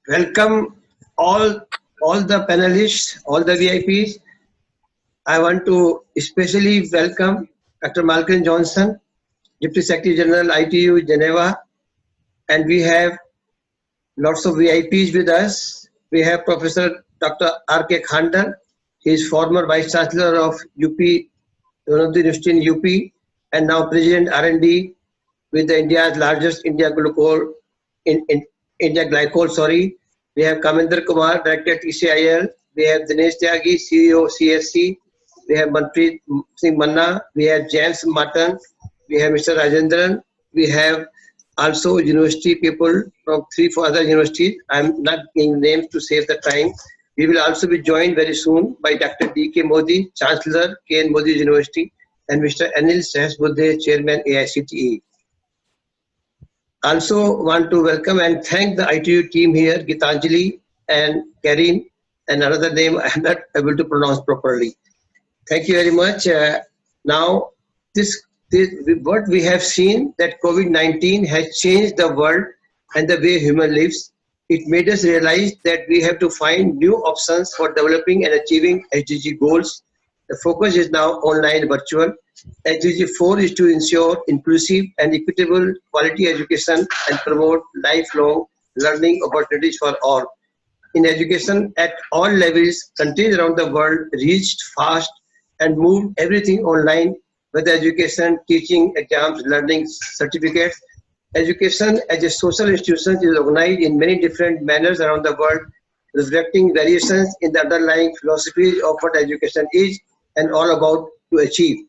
Welcome all, all the panelists, all the VIPs. I want to especially welcome Dr. Malcolm Johnson, Deputy Secretary General ITU Geneva, and we have lots of VIPs with us. We have Professor Dr. R.K. Khandan. He is former Vice Chancellor of UP, one of the university in UP, and now President R&D with the India's largest India Glycol. Sorry, we have Kaminder Kumar, Director at TCIL. We have Dinesh Tyagi, CEO CSC. We have Manpreet Singh Manna. We have James Martin. We have Mr. Rajendran. We have also university people from 3-4 other universities. I'm not giving names to save the time. We will also be joined very soon by Dr. D.K. Modi, Chancellor, K.N. Modi University, and Mr. Anil Sahasbuddhe, Chairman, AICTE. Also want to welcome and thank the ITU team here, Gitanjali and Karin, and another name I'm not able to pronounce properly. Thank you very much. Now, what we have seen that COVID-19 has changed the world and the way human lives. It made us realize that we have to find new options for developing and achieving SDG goals. The focus is now online virtual. SDG 4 is to ensure inclusive and equitable quality education and promote lifelong learning opportunities for all. In education at all levels, countries around the world reached fast and moved everything online, whether education, teaching, exams, learning, certificates. Education as a social institution is organized in many different manners around the world, reflecting variations in the underlying philosophies of what education is and all about to achieve.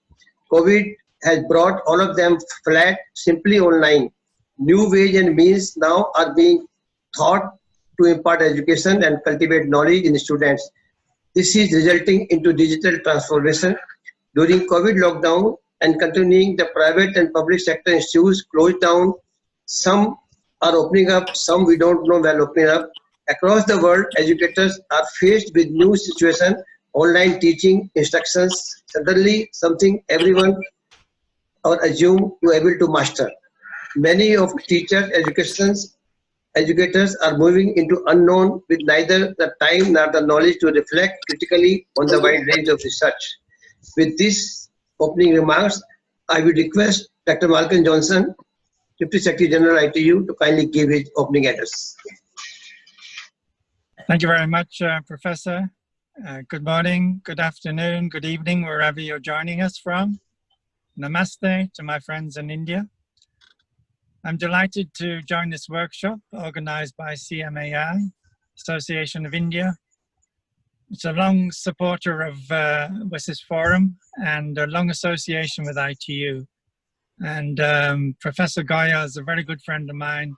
COVID has brought all of them flat, simply online. New ways and means now are being thought to impart education and cultivate knowledge in students. This is resulting into digital transformation. During COVID lockdown and continuing, the private and public sector institutes closed down. Some are opening up, some we don't know when opening up. Across the world, educators are faced with new situation, online teaching, instructions, suddenly something everyone or assume to able to master. Many of teachers, educators are moving into unknown with neither the time nor the knowledge to reflect critically on the wide range of research. With these opening remarks, I would request Dr. Malcolm Johnson, Deputy Secretary General ITU, to kindly give his opening address. Thank you very much, Professor. Good morning, good afternoon, good evening, wherever you're joining us from. Namaste to my friends in India. I'm delighted to join this workshop organized by CMAI, Association of India. It's a long supporter of WSIS Forum and a long association with ITU. And Professor Goya is a very good friend of mine.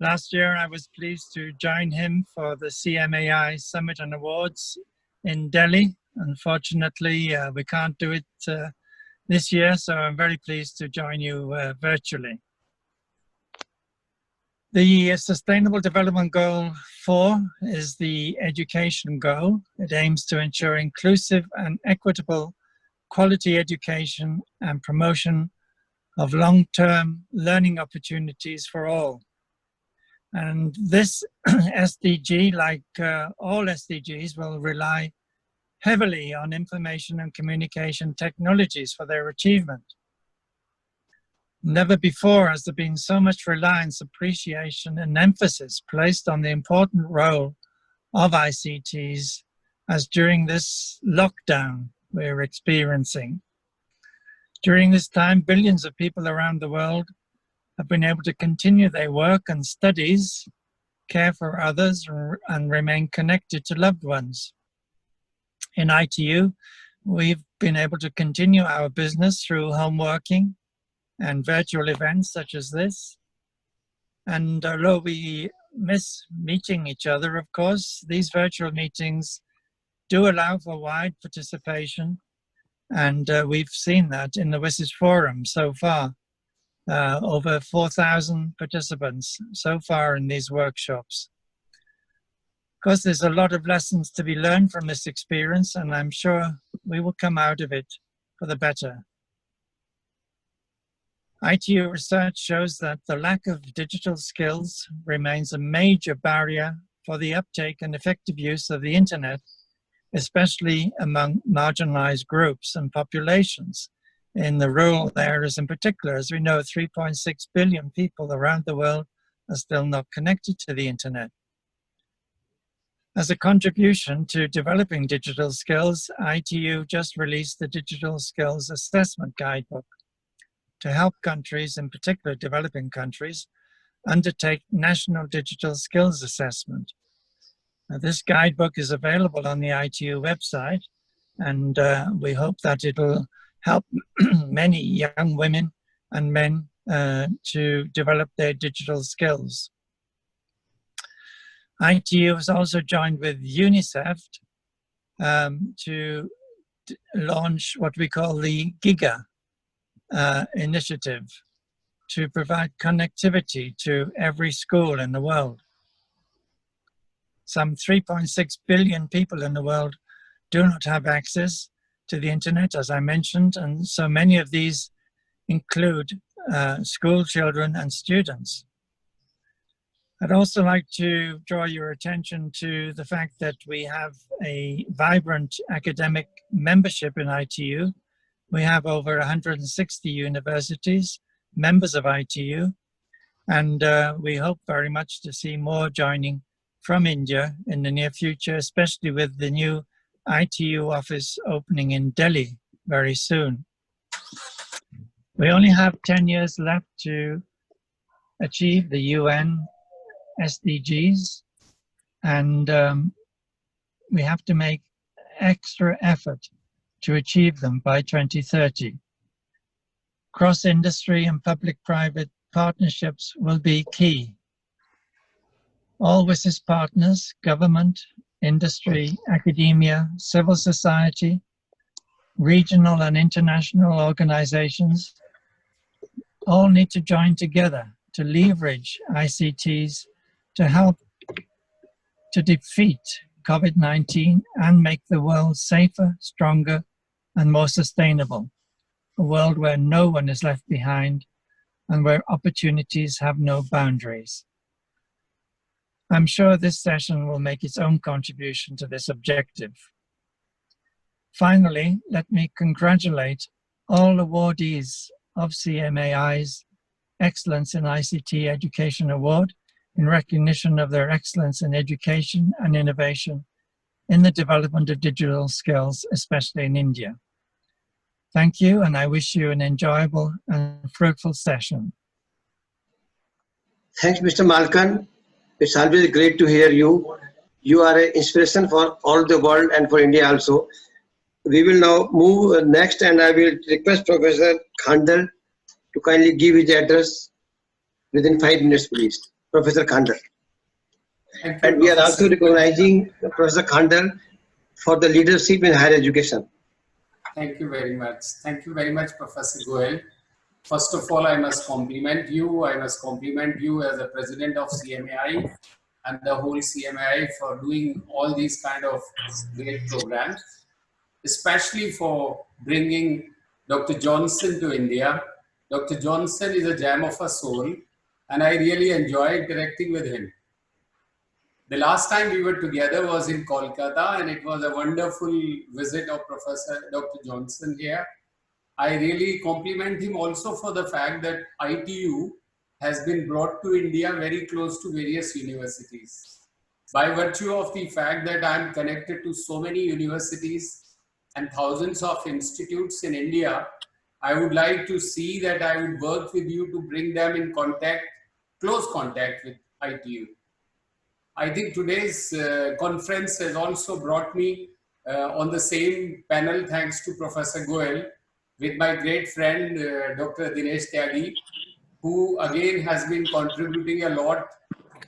Last year, I was pleased to join him for the CMAI Summit and Awards in Delhi. Unfortunately, we can't do it this year, so I'm very pleased to join you virtually. The Sustainable Development Goal 4 is the education goal. It aims to ensure inclusive and equitable quality education and promotion of long-term learning opportunities for all. And this SDG, like all SDGs, will rely heavily on information and communication technologies for their achievement. Never before has there been so much reliance, appreciation, and emphasis placed on the important role of ICTs as during this lockdown we're experiencing. During this time, billions of people around the world have been able to continue their work and studies, care for others, and remain connected to loved ones. In ITU, we've been able to continue our business through home working and virtual events such as this. And although we miss meeting each other, of course, these virtual meetings do allow for wide participation. And we've seen that in the WSIS Forum so far. Over 4,000 participants so far in these workshops. Of course, there's a lot of lessons to be learned from this experience, and I'm sure we will come out of it for the better. ITU research shows that the lack of digital skills remains a major barrier for the uptake and effective use of the internet, especially among marginalized groups and populations in the rural areas in particular. As we know, 3.6 billion people around the world are still not connected to the internet. As a contribution to developing digital skills, ITU just released the Digital Skills Assessment Guidebook to help countries, in particular developing countries, undertake national digital skills assessment. Now, this guidebook is available on the ITU website, and we hope that it'll help many young women and men to develop their digital skills. ITU has also joined with UNICEF to launch what we call the GIGA initiative to provide connectivity to every school in the world. Some 3.6 billion people in the world do not have access to the internet, as I mentioned, and so many of these include school children and students. I'd also like to draw your attention to the fact that we have a vibrant academic membership in ITU. We have over 160 universities, members of ITU, and we hope very much to see more joining from India in the near future, especially with the new ITU office opening in Delhi very soon. We only have 10 years left to achieve the UN SDGs, and we have to make extra effort to achieve them by 2030. Cross-industry and public-private partnerships will be key. All WSIS partners, government, industry, academia, civil society, regional and international organizations, all need to join together to leverage ICTs to help to defeat COVID-19 and make the world safer, stronger, and more sustainable. A world where no one is left behind and where opportunities have no boundaries. I'm sure this session will make its own contribution to this objective. Finally, let me congratulate all awardees of CMAI's Excellence in ICT Education Award in recognition of their excellence in education and innovation in the development of digital skills, especially in India. Thank you, and I wish you an enjoyable and fruitful session. Thanks, Mr. Malkan. It's always great to hear you. You are an inspiration for all the world and for India also. We will now move next, and I will request Professor Khandal to kindly give his address within 5 minutes, please. Professor Khandal. And we are also recognizing Professor Khandal for the leadership in higher education. Thank you very much. Thank you very much, Professor Goel. First of all, I must compliment you. I must compliment you as the president of CMAI and the whole CMAI for doing all these kind of great programs, especially for bringing Dr. Johnson to India. Dr. Johnson is a gem of a soul, and I really enjoy interacting with him. The last time we were together was in Kolkata, and it was a wonderful visit of Professor Dr. Johnson here. I really compliment him also for the fact that ITU has been brought to India very close to various universities. By virtue of the fact that I am connected to so many universities and thousands of institutes in India, I would like to see that I would work with you to bring them in contact, close contact with ITU. I think today's conference has also brought me on the same panel, thanks to Professor Goel, with my great friend, Dr. Dinesh Tyagi, who again has been contributing a lot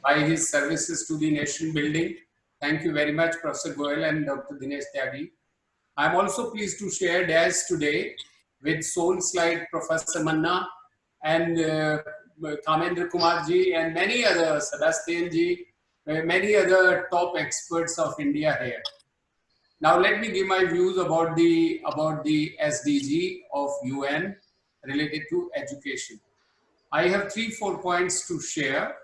by his services to the nation building. Thank you very much, Professor Goel and Dr. Dinesh Tyagi. I'm also pleased to share DAS today with souls like Professor Manna and Kamendra Kumarji and many others, Sebastian Ji, many other top experts of India here. Now let me give my views about the SDG of UN related to education. I have 3-4 points to share.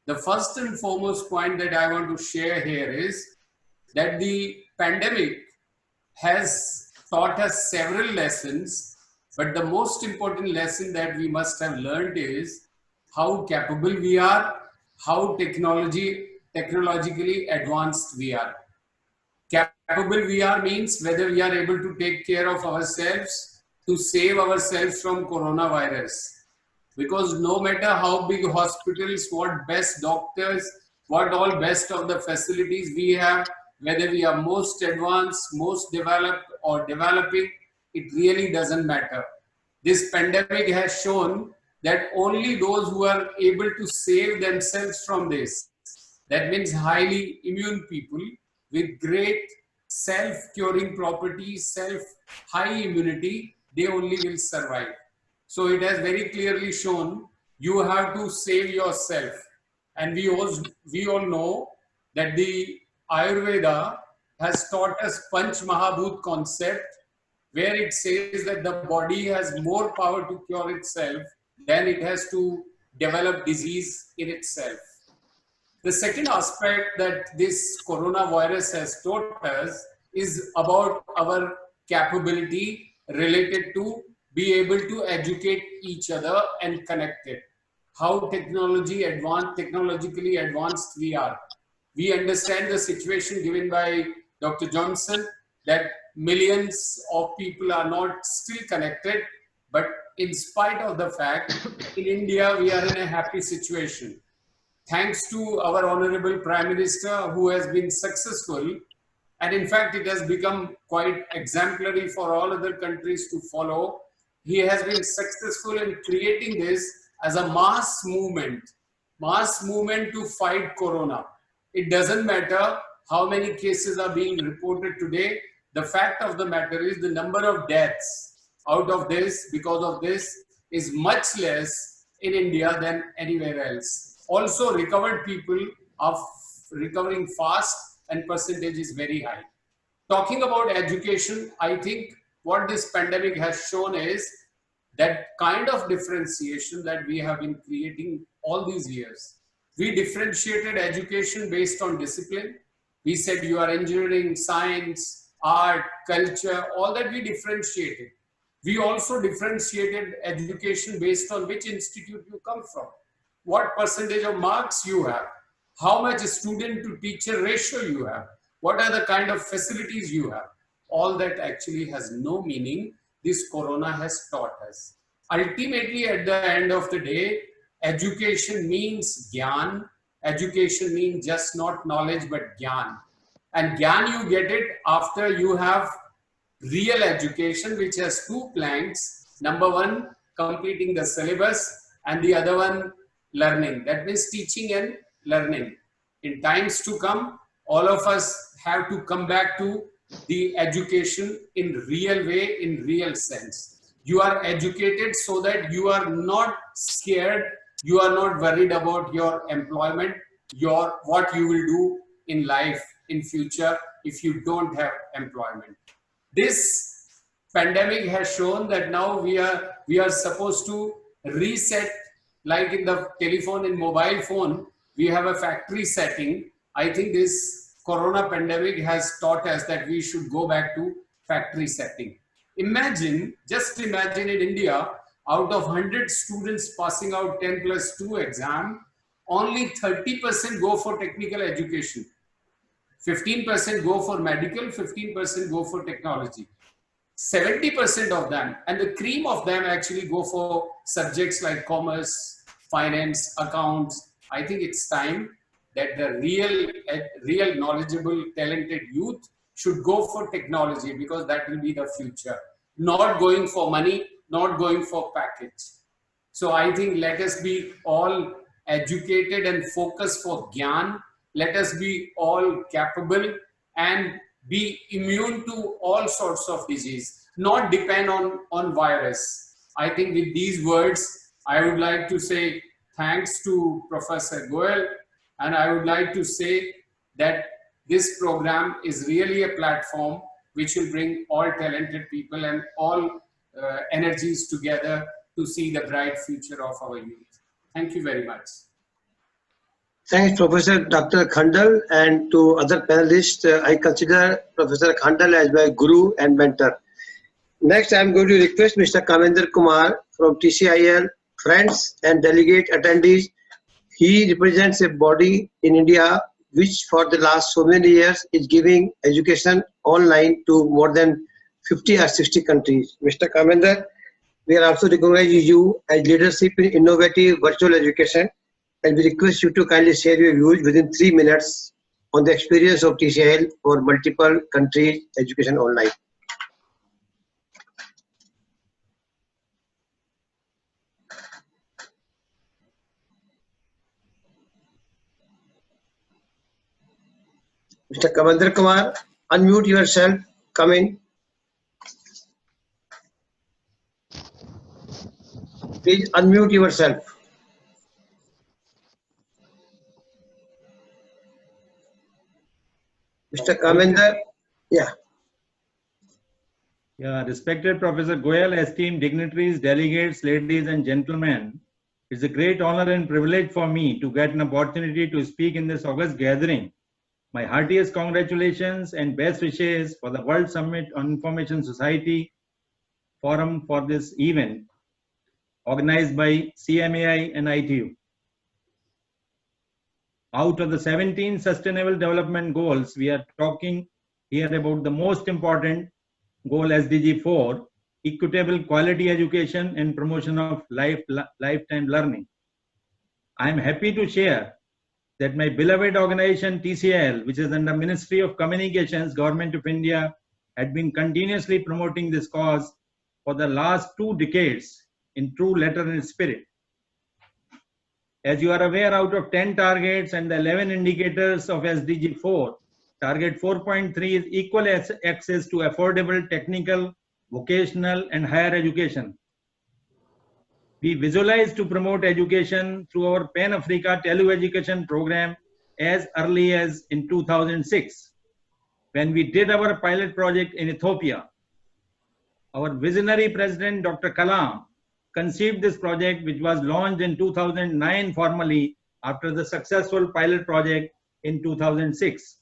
The first and foremost point that I want to share here is that the pandemic has taught us several lessons, but the most important lesson that we must have learned is how capable we are, how technologically advanced we are. Capable we are means whether we are able to take care of ourselves to save ourselves from coronavirus. Because no matter how big hospitals, what best doctors, what all best of the facilities we have, whether we are most advanced, most developed or developing, it really doesn't matter. This pandemic has shown that only those who are able to save themselves from this, that means highly immune people with great self-curing properties, high immunity, they only will survive. So it has very clearly shown you have to save yourself. And we all know that the Ayurveda has taught us Panch Mahabhut concept, where it says that the body has more power to cure itself than it has to develop disease in itself. The second aspect that this coronavirus has taught us is about our capability related to be able to educate each other and connect it. How technologically advanced we are. We understand the situation given by Dr. Johnson that millions of people are not still connected, but in spite of the fact, in India, we are in a happy situation. Thanks to our Honorable Prime Minister who has been successful, and in fact it has become quite exemplary for all other countries to follow. He has been successful in creating this as a mass movement to fight corona. It doesn't matter how many cases are being reported today. The fact of the matter is the number of deaths out of this, because of this, is much less in India than anywhere else. Also, recovered people are recovering fast and percentage is very high. Talking about education, I think what this pandemic has shown is that kind of differentiation that we have been creating all these years. We differentiated education based on discipline. We said you are engineering, science, art, culture, all that we differentiated. We also differentiated education based on which institute you come from, what percentage of marks you have, how much student to teacher ratio you have, what are the kind of facilities you have. All that actually has no meaning. This corona has taught us. Ultimately, at the end of the day, education means gyan. Education means just not knowledge, but gyan. And gyan, you get it after you have real education, which has two planks. Number one, completing the syllabus, and the other one, learning. That means teaching and learning. In times to come, all of us have to come back to the education in real way, in real sense. You are educated so that you are not scared, you are not worried about your employment, what you will do in life in future if you don't have employment. This pandemic has shown that now we are supposed to reset, like in the telephone and mobile phone, we have a factory setting. I think this corona pandemic has taught us that we should go back to factory setting. Just imagine in India, out of 100 students passing out 10+2 exam, only 30% go for technical education. 15% go for medical, 15% go for technology. 70% of them, and the cream of them actually go for subjects like commerce, finance, accounts. I think it's time that the real knowledgeable, talented youth should go for technology, because that will be the future. Not going for money, not going for package. So I think let us be all educated and focused for Gyan. Let us be all capable and be immune to all sorts of disease, not depend on virus. I think with these words, I would like to say thanks to Professor Goel, and I would like to say that this program is really a platform which will bring all talented people and all energies together to see the bright future of our youth. Thank you very much. Thanks, Professor Dr. Khandal, and to other panelists. I consider Professor Khandal as my guru and mentor. Next, I am going to request Mr. Kamendra Kumar from TCIL, friends and delegate attendees. He represents a body in India which for the last so many years is giving education online to more than 50 or 60 countries. Mr. Kamendra, we are also recognizing you as leadership in innovative virtual education, and we request you to kindly share your views within 3 minutes on the experience of TCIL for multiple countries education online. Mr. Kamendra Kumar, unmute yourself. Come in. Please unmute yourself. Mr. Kamendra, yeah. Yeah, respected Professor Goel, esteemed dignitaries, delegates, ladies and gentlemen, it's a great honor and privilege for me to get an opportunity to speak in this August gathering. My heartiest congratulations and best wishes for the World Summit on Information Society Forum for this event organized by CMAI and ITU. Out of the 17 Sustainable Development Goals, we are talking here about the most important goal, SDG 4, equitable quality education and promotion of lifetime learning. I am happy to share that my beloved organization TCIL, which is under Ministry of Communications, Government of India, had been continuously promoting this cause for the last 2 decades in true letter and spirit. As you are aware, out of 10 targets and the 11 indicators of SDG 4, target 4.3 is equal access to affordable technical, vocational and higher education. We visualize to promote education through our Pan-Africa Tele-Education program as early as in 2006, when we did our pilot project in Ethiopia. Our visionary president, Dr. Kalam, conceived this project, which was launched in 2009 formally after the successful pilot project in 2006.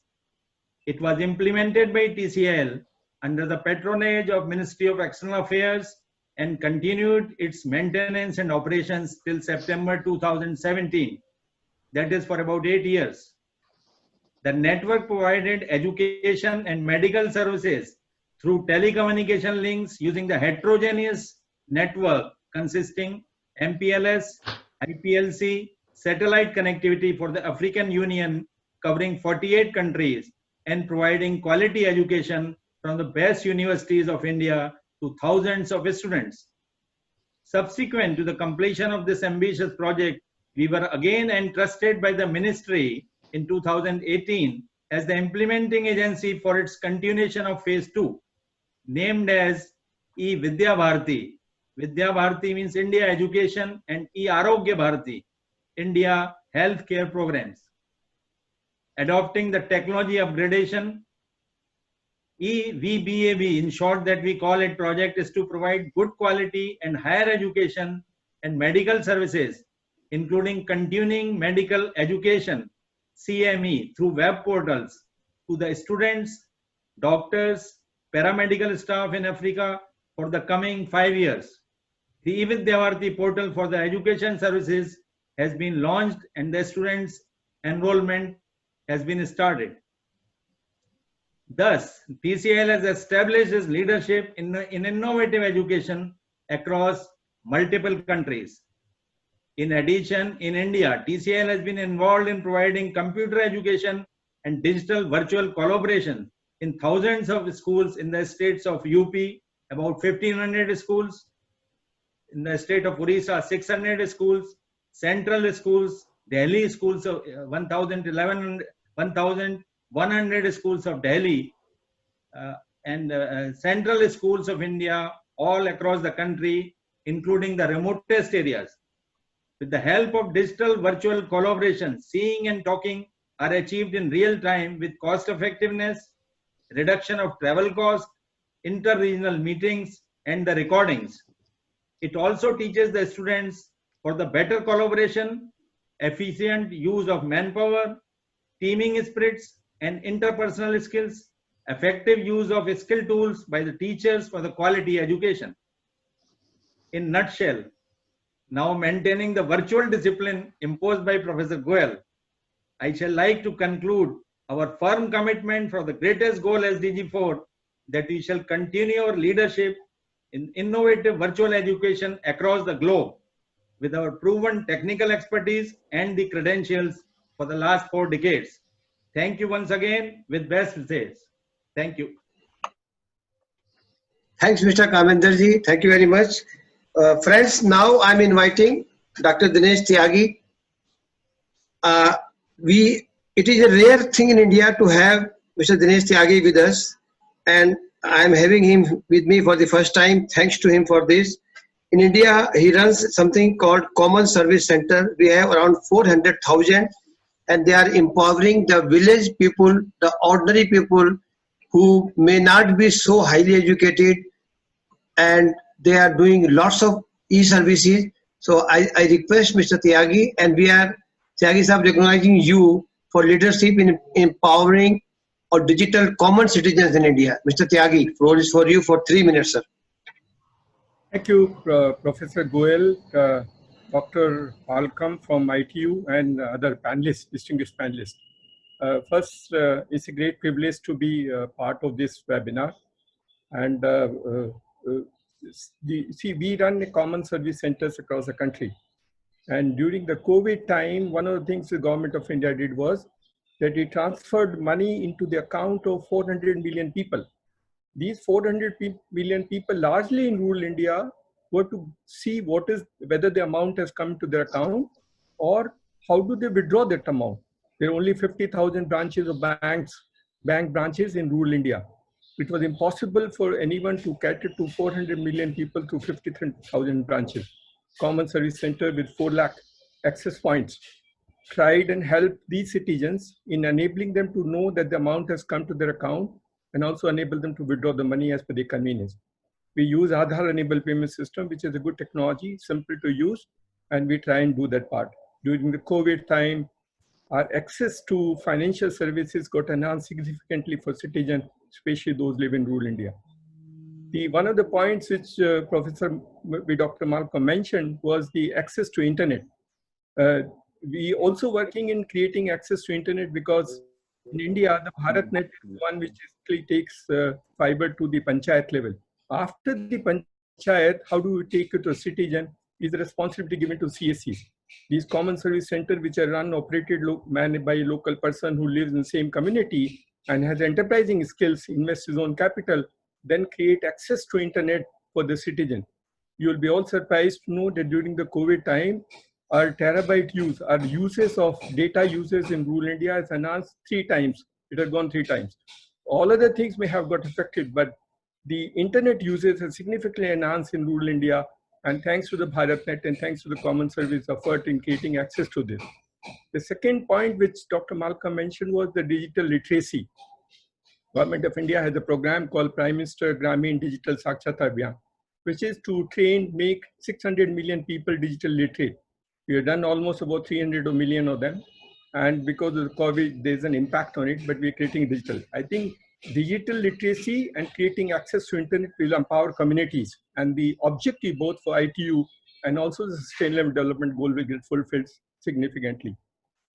It was implemented by TCIL under the patronage of Ministry of External Affairs and continued its maintenance and operations till September 2017. That is for about 8 years. The network provided education and medical services through telecommunication links using the heterogeneous network consisting MPLS, IPLC, satellite connectivity for the African Union covering 48 countries and providing quality education from the best universities of India to thousands of students. Subsequent to the completion of this ambitious project, we were again entrusted by the ministry in 2018 as the implementing agency for its continuation of phase 2, named as E-Vidya Bharati. Vidya Bharati means India Education, and E-Arogya Bharati, India Healthcare Programs. Adopting the technology upgradation, EVBAB, in short that we call it project, is to provide good quality and higher education and medical services, including continuing medical education, CME, through web portals to the students, doctors, paramedical staff in Africa for the coming 5 years. The E-Vidya Bharati portal for the education services has been launched and the students' enrollment has been started. Thus, TCIL has established its leadership in innovative education across multiple countries. In addition, in India, TCIL has been involved in providing computer education and digital virtual collaboration in thousands of schools in the states of UP, about 1,500 schools, in the state of Orissa, 600 schools, central schools, Delhi schools of 1,100 schools of Delhi, and central schools of India all across the country, including the remotest areas. With the help of digital virtual collaboration, seeing and talking are achieved in real time with cost effectiveness, reduction of travel costs, inter-regional meetings, and the recordings. It also teaches the students for the better collaboration, efficient use of manpower, teaming spirits, and interpersonal skills, effective use of skill tools by the teachers for the quality education. In nutshell, now maintaining the virtual discipline imposed by Professor Goel, I shall like to conclude our firm commitment for the greatest goal SDG 4, that we shall continue our leadership in innovative virtual education across the globe with our proven technical expertise and the credentials for the last 4 decades. Thank you once again with best wishes. Thank you. Thanks, Mr. Kamendarji. Thank you very much. Friends, now I'm inviting Dr. Dinesh Tyagi. It is a rare thing in India to have Mr. Dinesh Tyagi with us, and I'm having him with me for the first time. Thanks to him for this. In India, he runs something called Common Service Center. We have around 400,000, and they are empowering the village people, the ordinary people who may not be so highly educated, and they are doing lots of e-services. So I request Mr. Tyagi, and we are, Tyagi Sahab, recognizing you for leadership in empowering our digital common citizens in India. Mr. Tyagi, floor is for you for 3 minutes, sir. Thank you, Professor Goel, Dr. Malcolm from ITU, and other panelists, distinguished panelists. First, it's a great privilege to be part of this webinar. And we run common service centers across the country. And during the COVID time, one of the things the government of India did was that it transferred money into the account of 400 million people. These 400 million people, largely in rural India, were to see whether the amount has come to their account or how do they withdraw that amount. There are only 50,000 branches of bank branches in rural India. It was impossible for anyone to cater to 400 million people through 50,000 branches. Common Service Center with 4 lakh access points tried and helped these citizens in enabling them to know that the amount has come to their account, and also enable them to withdraw the money as per their convenience. We use Aadhaar-enabled payment system, which is a good technology, simple to use, and we try and do that part. During the COVID time, our access to financial services got enhanced significantly for citizens, especially those live in rural India. One of the points which Dr. Malcolm mentioned was the access to internet. We also working in creating access to internet because in India, the BharatNet is one which basically takes fiber to the panchayat level. After the panchayat, how do we take it to a citizen is the responsibility given to CSCs. These common service centers, which are run, operated, managed by a local person who lives in the same community and has enterprising skills, invests his own capital, then create access to internet for the citizen. You will be all surprised to know that during the COVID time, our terabyte use, our uses of data uses in rural India has enhanced 3 times. It has gone 3 times. All other things may have got affected, but the internet uses has significantly enhanced in rural India, and thanks to the BharatNet and thanks to the common service effort in creating access to this. The second point which Dr. Malcolm mentioned was the digital literacy. Government of India has a program called Prime Minister Gramin Digital Sakshata Abhiyan, which is to make 600 million people digital literate. We have done almost about 300 million of them. And because of the COVID, there's an impact on it, but we're creating digital. I think digital literacy and creating access to internet will empower communities. And the objective both for ITU and also the Sustainable Development Goal will get fulfilled significantly.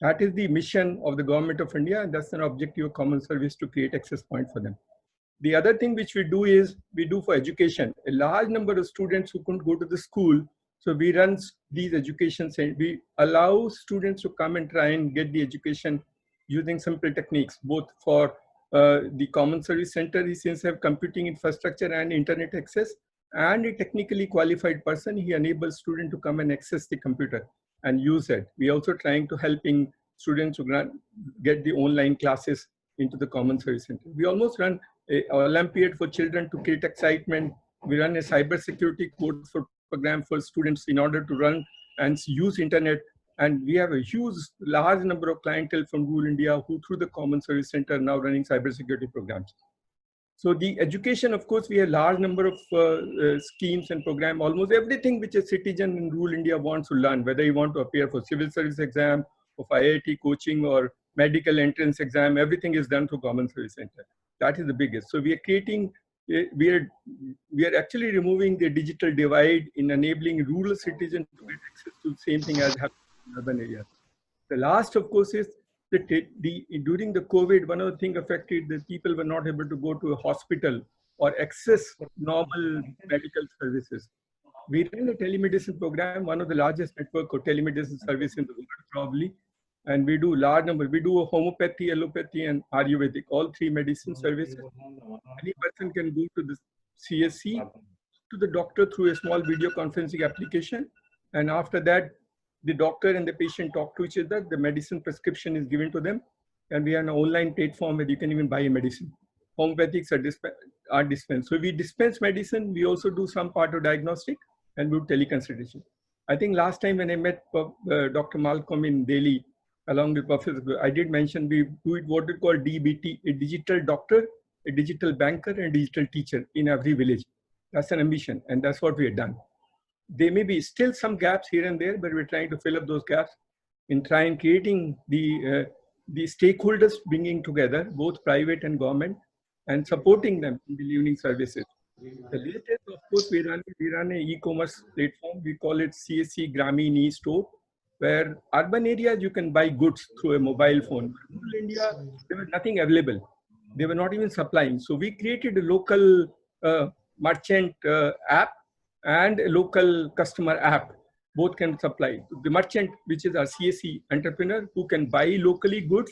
That is the mission of the Government of India, and that's an objective of common service to create access point for them. The other thing which we do is, we do for education. A large number of students who couldn't go to the school, so we run these educations and we allow students to come and try and get the education using simple techniques, both for the Common Service Center, since they have computing infrastructure and internet access, and a technically qualified person, he enables students to come and access the computer and use it. We are also trying to helping students to get the online classes into the Common Service Center. We almost run an Olympiad for children to create excitement. We run a cyber security course program for students in order to run and use internet. And we have a large number of clientele from rural India who through the Common Service Center are now running cybersecurity programs. So the education, of course, we have large number of schemes and program, almost everything which a citizen in rural India wants to learn, whether you want to appear for civil service exam, of IIT coaching or medical entrance exam, everything is done through Common Service Center. That is the biggest. So we are creating, we are actually removing the digital divide in enabling rural citizens to get access to the same thing as happening in urban areas. The last, of course, is that during the COVID, one of the things affected that people were not able to go to a hospital or access normal medical services. We ran a telemedicine program, one of the largest network of telemedicine service in the world probably. And we do large number, we do a homeopathy, allopathy and Ayurvedic, all three medicine services. Any person can go to the CSC, to the doctor through a small video conferencing application. And after that, the doctor and the patient talk to each other. The medicine prescription is given to them. And we have an online platform where you can even buy a medicine. Homeopathics are dispensed. So we dispense medicine. We also do some part of diagnostic and do teleconsultation. I think last time when I met Dr. Malcolm in Delhi, along with Professor, I did mention we do it what we call DBT, a digital doctor, a digital banker, and a digital teacher in every village. That's an ambition, and that's what we have done. There may be still some gaps here and there, but we're trying to fill up those gaps in trying creating the stakeholders, bringing together both private and government, and supporting them in delivering services. The latest, of course, we run an e-commerce platform. We call it CSC Grameen e-store, where urban areas you can buy goods through a mobile phone. In rural India, there was nothing available. They were not even supplying. So we created a local merchant app and a local customer app. Both can supply. The merchant, which is our CSC entrepreneur, who can buy locally goods,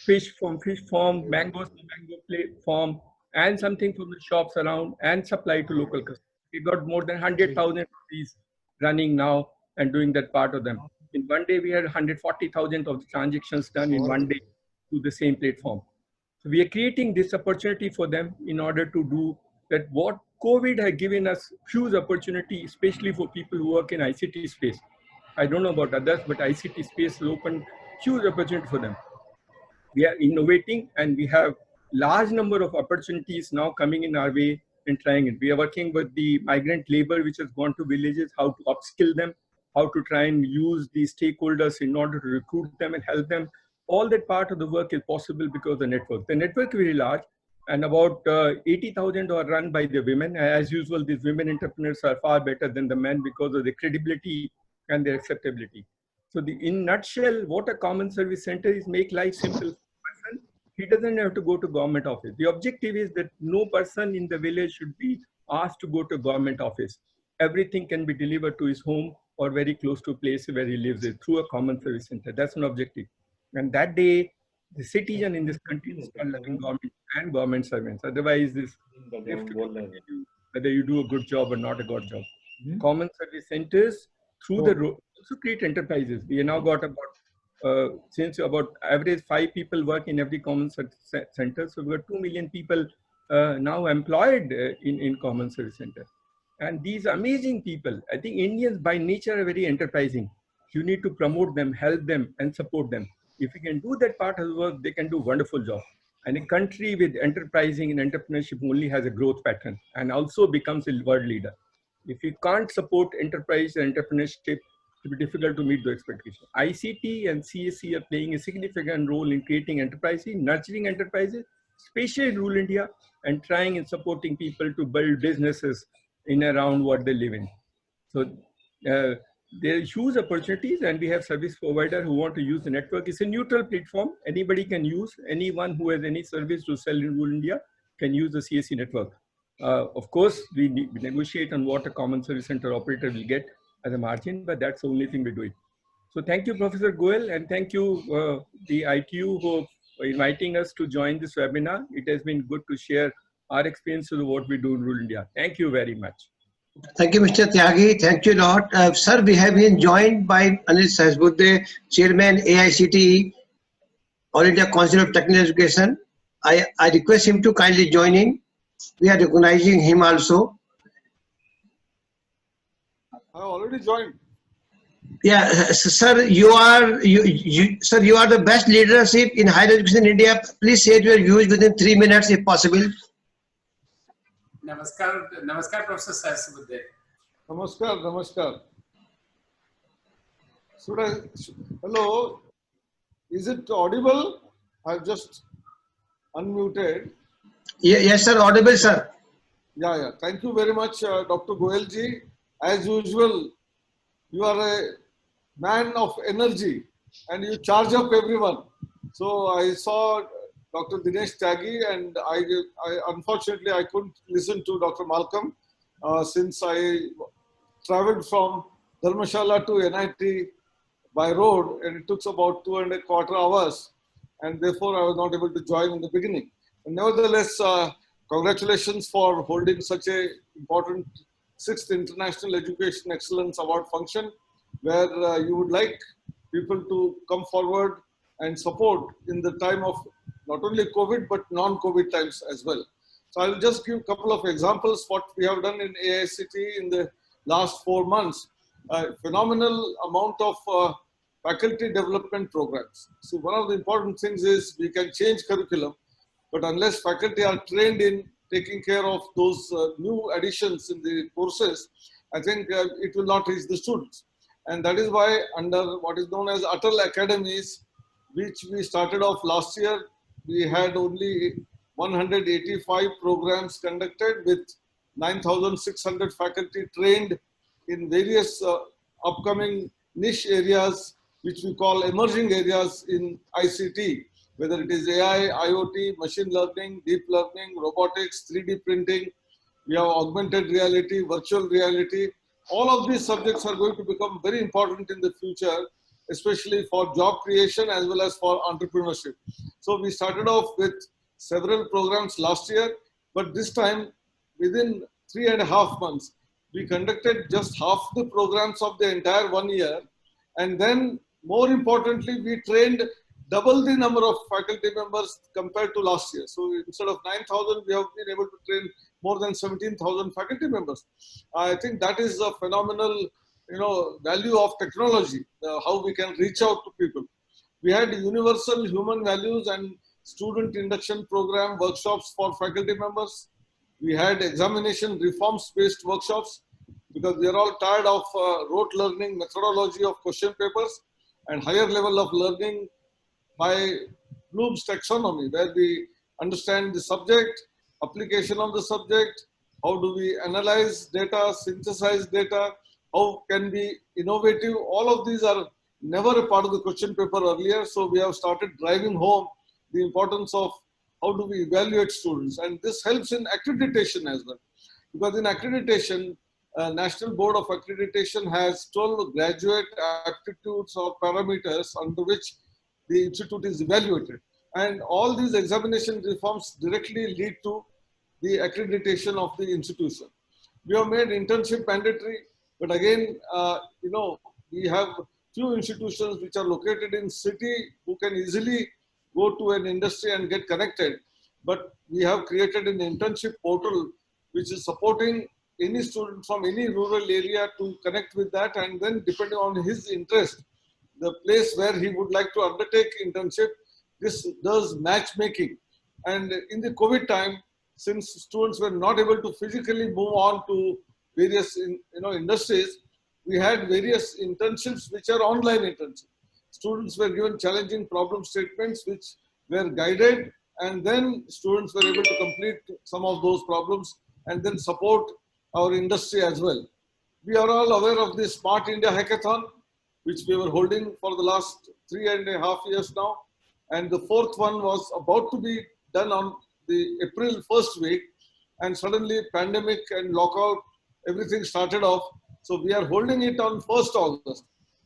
fish from fish farm, mangoes from mango farm, and something from the shops around, and supply to local customers. We got more than 100,000 of these running now and doing that part of them. In one day, we had 140,000 of the transactions done in one day to the same platform. So we are creating this opportunity for them in order to do that. What COVID has given us huge opportunity, especially for people who work in ICT space. I don't know about others, but ICT space will open huge opportunity for them. We are innovating and we have large number of opportunities now coming in our way and trying it. We are working with the migrant labor, which has gone to villages, how to upskill them, how to try and use the stakeholders in order to recruit them and help them. All that part of the work is possible because of the network. The network is very large, and about 80,000 are run by the women. As usual, these women entrepreneurs are far better than the men because of their credibility and their acceptability. So in nutshell, what a common service center is, make life simple. He doesn't have to go to government office. The objective is that no person in the village should be asked to go to government office. Everything can be delivered to his home or very close to a place where he lives through a common service center. That's an objective. And that day, the citizen in this country will start loving government and government servants. Otherwise, whether you do a good job or not a good job. Common service centers through the road also create enterprises. We have now got about, since about average 5 people work in every common center. So we got 2 million people now employed in common service center. And these amazing people, I think Indians by nature are very enterprising. You need to promote them, help them and support them. If you can do that part of the work, they can do wonderful job. And a country with enterprising and entrepreneurship only has a growth pattern and also becomes a world leader. If you can't support enterprise and entrepreneurship, it will be difficult to meet the expectation. ICT and CSC are playing a significant role in creating enterprises, nurturing enterprises, especially in rural India, and trying and supporting people to build businesses in around what they live in. So there are huge opportunities, and we have service providers who want to use the network. It's a neutral platform. Anybody can use, anyone who has any service to sell in rural India can use the CSC network. Of course, we negotiate on what a common service center operator will get as a margin, but that's the only thing we do it. So thank you, Professor Goel, and thank you, the ITU, for inviting us to join this webinar. It has been good to share our experience of what we do in rural India. Thank you very much. Thank you, Mr. Tyagi. Thank you a lot. Sir, we have been joined by Anil Sahasbudde, Chairman AICTE, All India Council of Technical Education. I request him to kindly join in. We are recognizing him also. I already joined. Yeah, sir, you are the best leadership in higher education in India. Please share your views within 3 minutes if possible. Namaskar, Professor Sahasrabudhe. Namaskar, namaskar. Hello, is it audible? I've just unmuted. Yes, sir. Audible, sir. Yeah. Thank you very much, Dr. Goel ji. As usual, you are a man of energy and you charge up everyone. So I saw Dr. Dinesh Tyagi, and I unfortunately I couldn't listen to Dr. Malcolm since I traveled from Dharmshala to NIT by road, and it took about 2.25 hours, and therefore I was not able to join in the beginning. And nevertheless, congratulations for holding such a important 6th International Education Excellence Award function, where you would like people to come forward and support in the time of not only COVID but non-COVID times as well. So I'll just give a couple of examples what we have done in AICT in the last 4 months. Phenomenal amount of faculty development programs. So one of the important things is we can change curriculum, but unless faculty are trained in taking care of those new additions in the courses, I think it will not reach the students. And that is why under what is known as Atal Academies, which we started off last year, we had only 185 programs conducted with 9,600 faculty trained in various upcoming niche areas, which we call emerging areas in ICT, whether it is AI, IoT, machine learning, deep learning, robotics, 3D printing, we have augmented reality, virtual reality. All of these subjects are going to become very important in the future, especially for job creation as well as for entrepreneurship. So we started off with several programs last year, but this time within 3.5 months, we conducted just half the programs of the entire 1 year. And then more importantly, we trained double the number of faculty members compared to last year. So instead of 9,000, we have been able to train more than 17,000 faculty members. I think that is a phenomenal, value of technology, how we can reach out to people. We had universal human values and student induction program workshops for faculty members. We had examination reforms based workshops because we are all tired of rote learning methodology of question papers and higher level of learning by Bloom's taxonomy, where we understand the subject, application of the subject, how do we analyze data, synthesize data, how can be innovative. All of these are never a part of the question paper earlier. So we have started driving home the importance of how do we evaluate students. And this helps in accreditation as well. Because in accreditation, National Board of Accreditation has 12 graduate aptitudes or parameters under which the institute is evaluated. And all these examination reforms directly lead to the accreditation of the institution. We have made internship mandatory, but again, we have few institutions which are located in city who can easily go to an industry and get connected. But we have created an internship portal which is supporting any student from any rural area to connect with that, and then depending on his interest, the place where he would like to undertake internship, this does matchmaking. And in the COVID time, since students were not able to physically move on to various industries, we had various internships which are online internships. Students were given challenging problem statements which were guided, and then students were able to complete some of those problems and then support our industry as well. We are all aware of the Smart India Hackathon, which we were holding for the last 3.5 years now. And the fourth one was about to be done on the April 1st week. And suddenly pandemic and lockout, everything started off. So we are holding it on 1st August.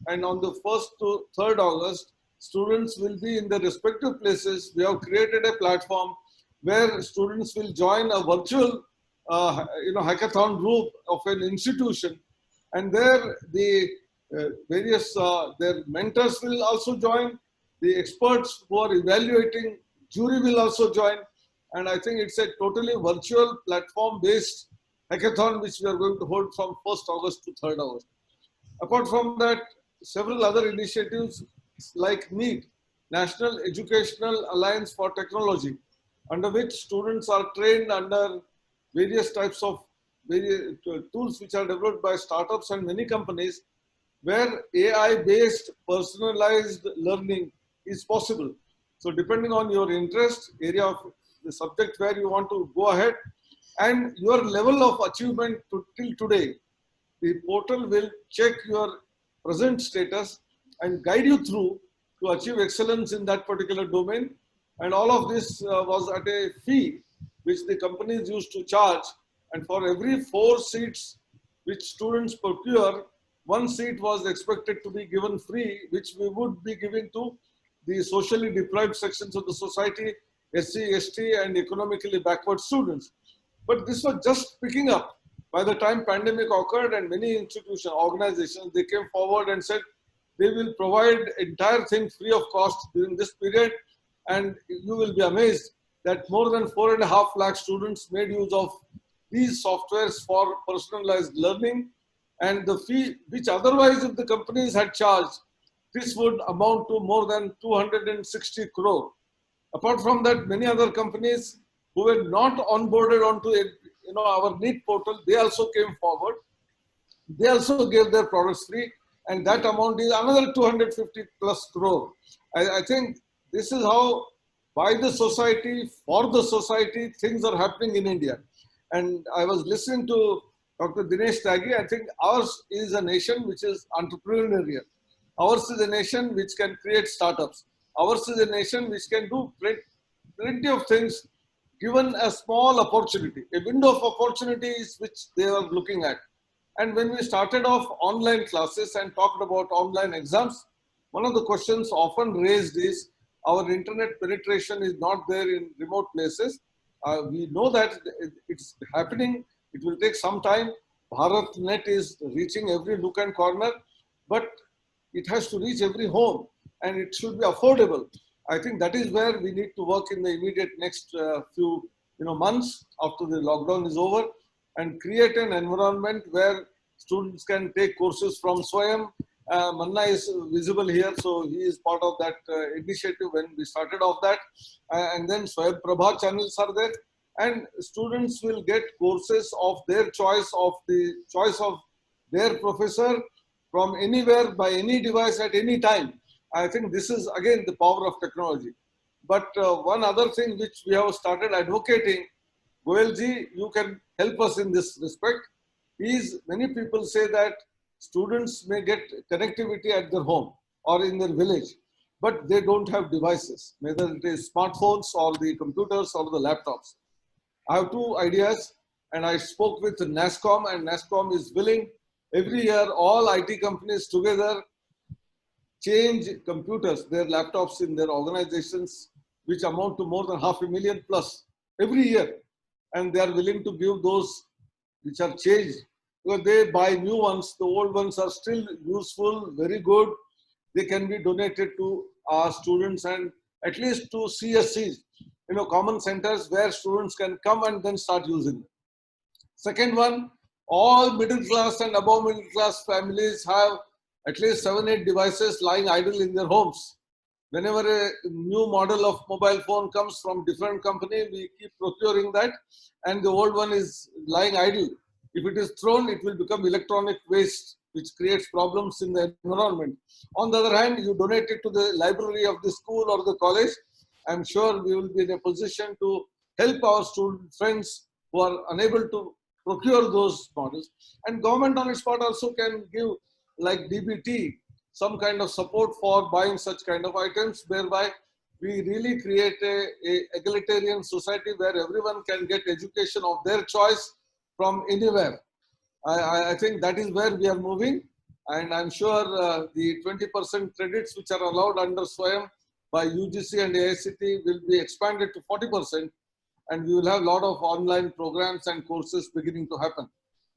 And on the 1st to 3rd August, students will be in their respective places. We have created a platform where students will join a virtual hackathon group of an institution. And there the various their mentors will also join, the experts who are evaluating jury will also join, and I think it's a totally virtual platform based hackathon which we are going to hold from 1st August to 3rd August. Apart from that, several other initiatives like NEET, National Educational Alliance for Technology, under which students are trained under various types of various tools which are developed by startups and many companies where AI-based personalized learning is possible. So depending on your interest, area of the subject where you want to go ahead, and your level of achievement till today, the portal will check your present status and guide you through to achieve excellence in that particular domain. And all of this was at a fee which the companies used to charge. And for every 4 seats which students procure, 1 seat was expected to be given free, which we would be giving to the socially deprived sections of the society, SC, ST, and economically backward students. But this was just picking up. By the time pandemic occurred and many institutions, organizations, they came forward and said they will provide entire thing free of cost during this period. And you will be amazed that more than 4.5 lakh students made use of these softwares for personalized learning. And the fee, which otherwise if the companies had charged, this would amount to more than 260 crore. Apart from that, many other companies who were not onboarded onto our NEET portal, they also came forward. They also gave their products free, and that amount is another 250 plus crore. I think this is how, by the society, for the society, things are happening in India. And I was listening to Dr. Dinesh Tyagi. I think ours is a nation which is entrepreneurial. Ours is a nation which can create startups. Ours is a nation which can do plenty of things given a small opportunity. A window of opportunity is which they are looking at. And when we started off online classes and talked about online exams, one of the questions often raised is our internet penetration is not there in remote places. We know that it's happening. It will take some time. BharatNet is reaching every nook and corner, but it has to reach every home and it should be affordable. I think that is where we need to work in the immediate next few months after the lockdown is over, and create an environment where students can take courses from Swayam. Manna is visible here, so he is part of that initiative when we started off that. And then Swayam Prabha channels are there, and students will get courses of their choice, of the choice of their professor, from anywhere, by any device, at any time. I think this is again the power of technology. But one other thing which we have started advocating, Goelji, you can help us in this respect, is many people say that students may get connectivity at their home or in their village, but they don't have devices, whether it is smartphones or the computers or the laptops. I have 2 ideas, and I spoke with NASSCOM, and NASSCOM is willing. Every year, all IT companies together change computers, their laptops in their organizations, which amount to more than 500,000 plus every year. And they are willing to give those which are changed, because they buy new ones. The old ones are still useful, very good. They can be donated to our students and at least to CSCs, common centers where students can come and then start using them. Second one, all middle class and above middle class families have at least 7-8 devices lying idle in their homes. Whenever a new model of mobile phone comes from different company, we keep procuring that, and the old one is lying idle. If it is thrown, it will become electronic waste, which creates problems in the environment. On the other hand, you donate it to the library of the school or the college. I'm sure we will be in a position to help our student friends who are unable to procure those models. And government on its part also can give, like DBT, some kind of support for buying such kind of items, whereby we really create a egalitarian society where everyone can get education of their choice from anywhere. I think that is where we are moving, and I'm sure the 20% credits which are allowed under Swayam by UGC and AICTE will be expanded to 40%, and we will have a lot of online programs and courses beginning to happen.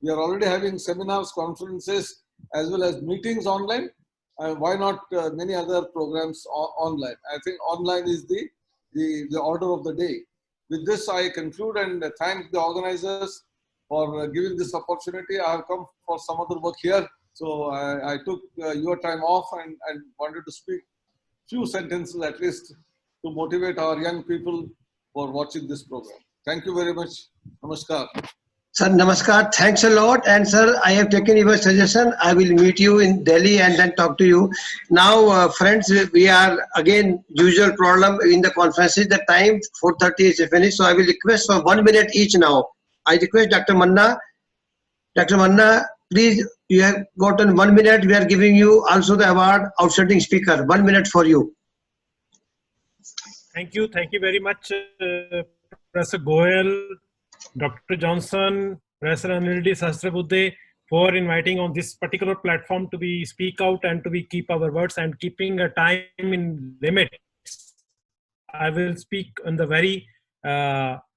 We are already having seminars, conferences, as well as meetings online. Why not many other programs online? I think online is the order of the day. With this, I conclude and thank the organizers for giving this opportunity. I have come for some other work here, so I took your time off and wanted to speak few sentences at least to motivate our young people for watching this program. Thank you very much. Namaskar. Sir, namaskar. Thanks a lot. And sir, I have taken your suggestion. I will meet you in Delhi and then talk to you. Now, friends, we are again usual problem in the conferences. The time 4:30 is finished. So I will request for 1 minute each now. I request Dr. Manna. Dr. Manna, please, you have gotten 1 minute. We are giving you also the award Outstanding Speaker. 1 minute for you. Thank you very much, Professor Goel, Dr. Johnson, Professor Anil Sahasrabudhe, for inviting on this particular platform to be speak out and to be keep our words and keeping a time in limit. I will speak in the very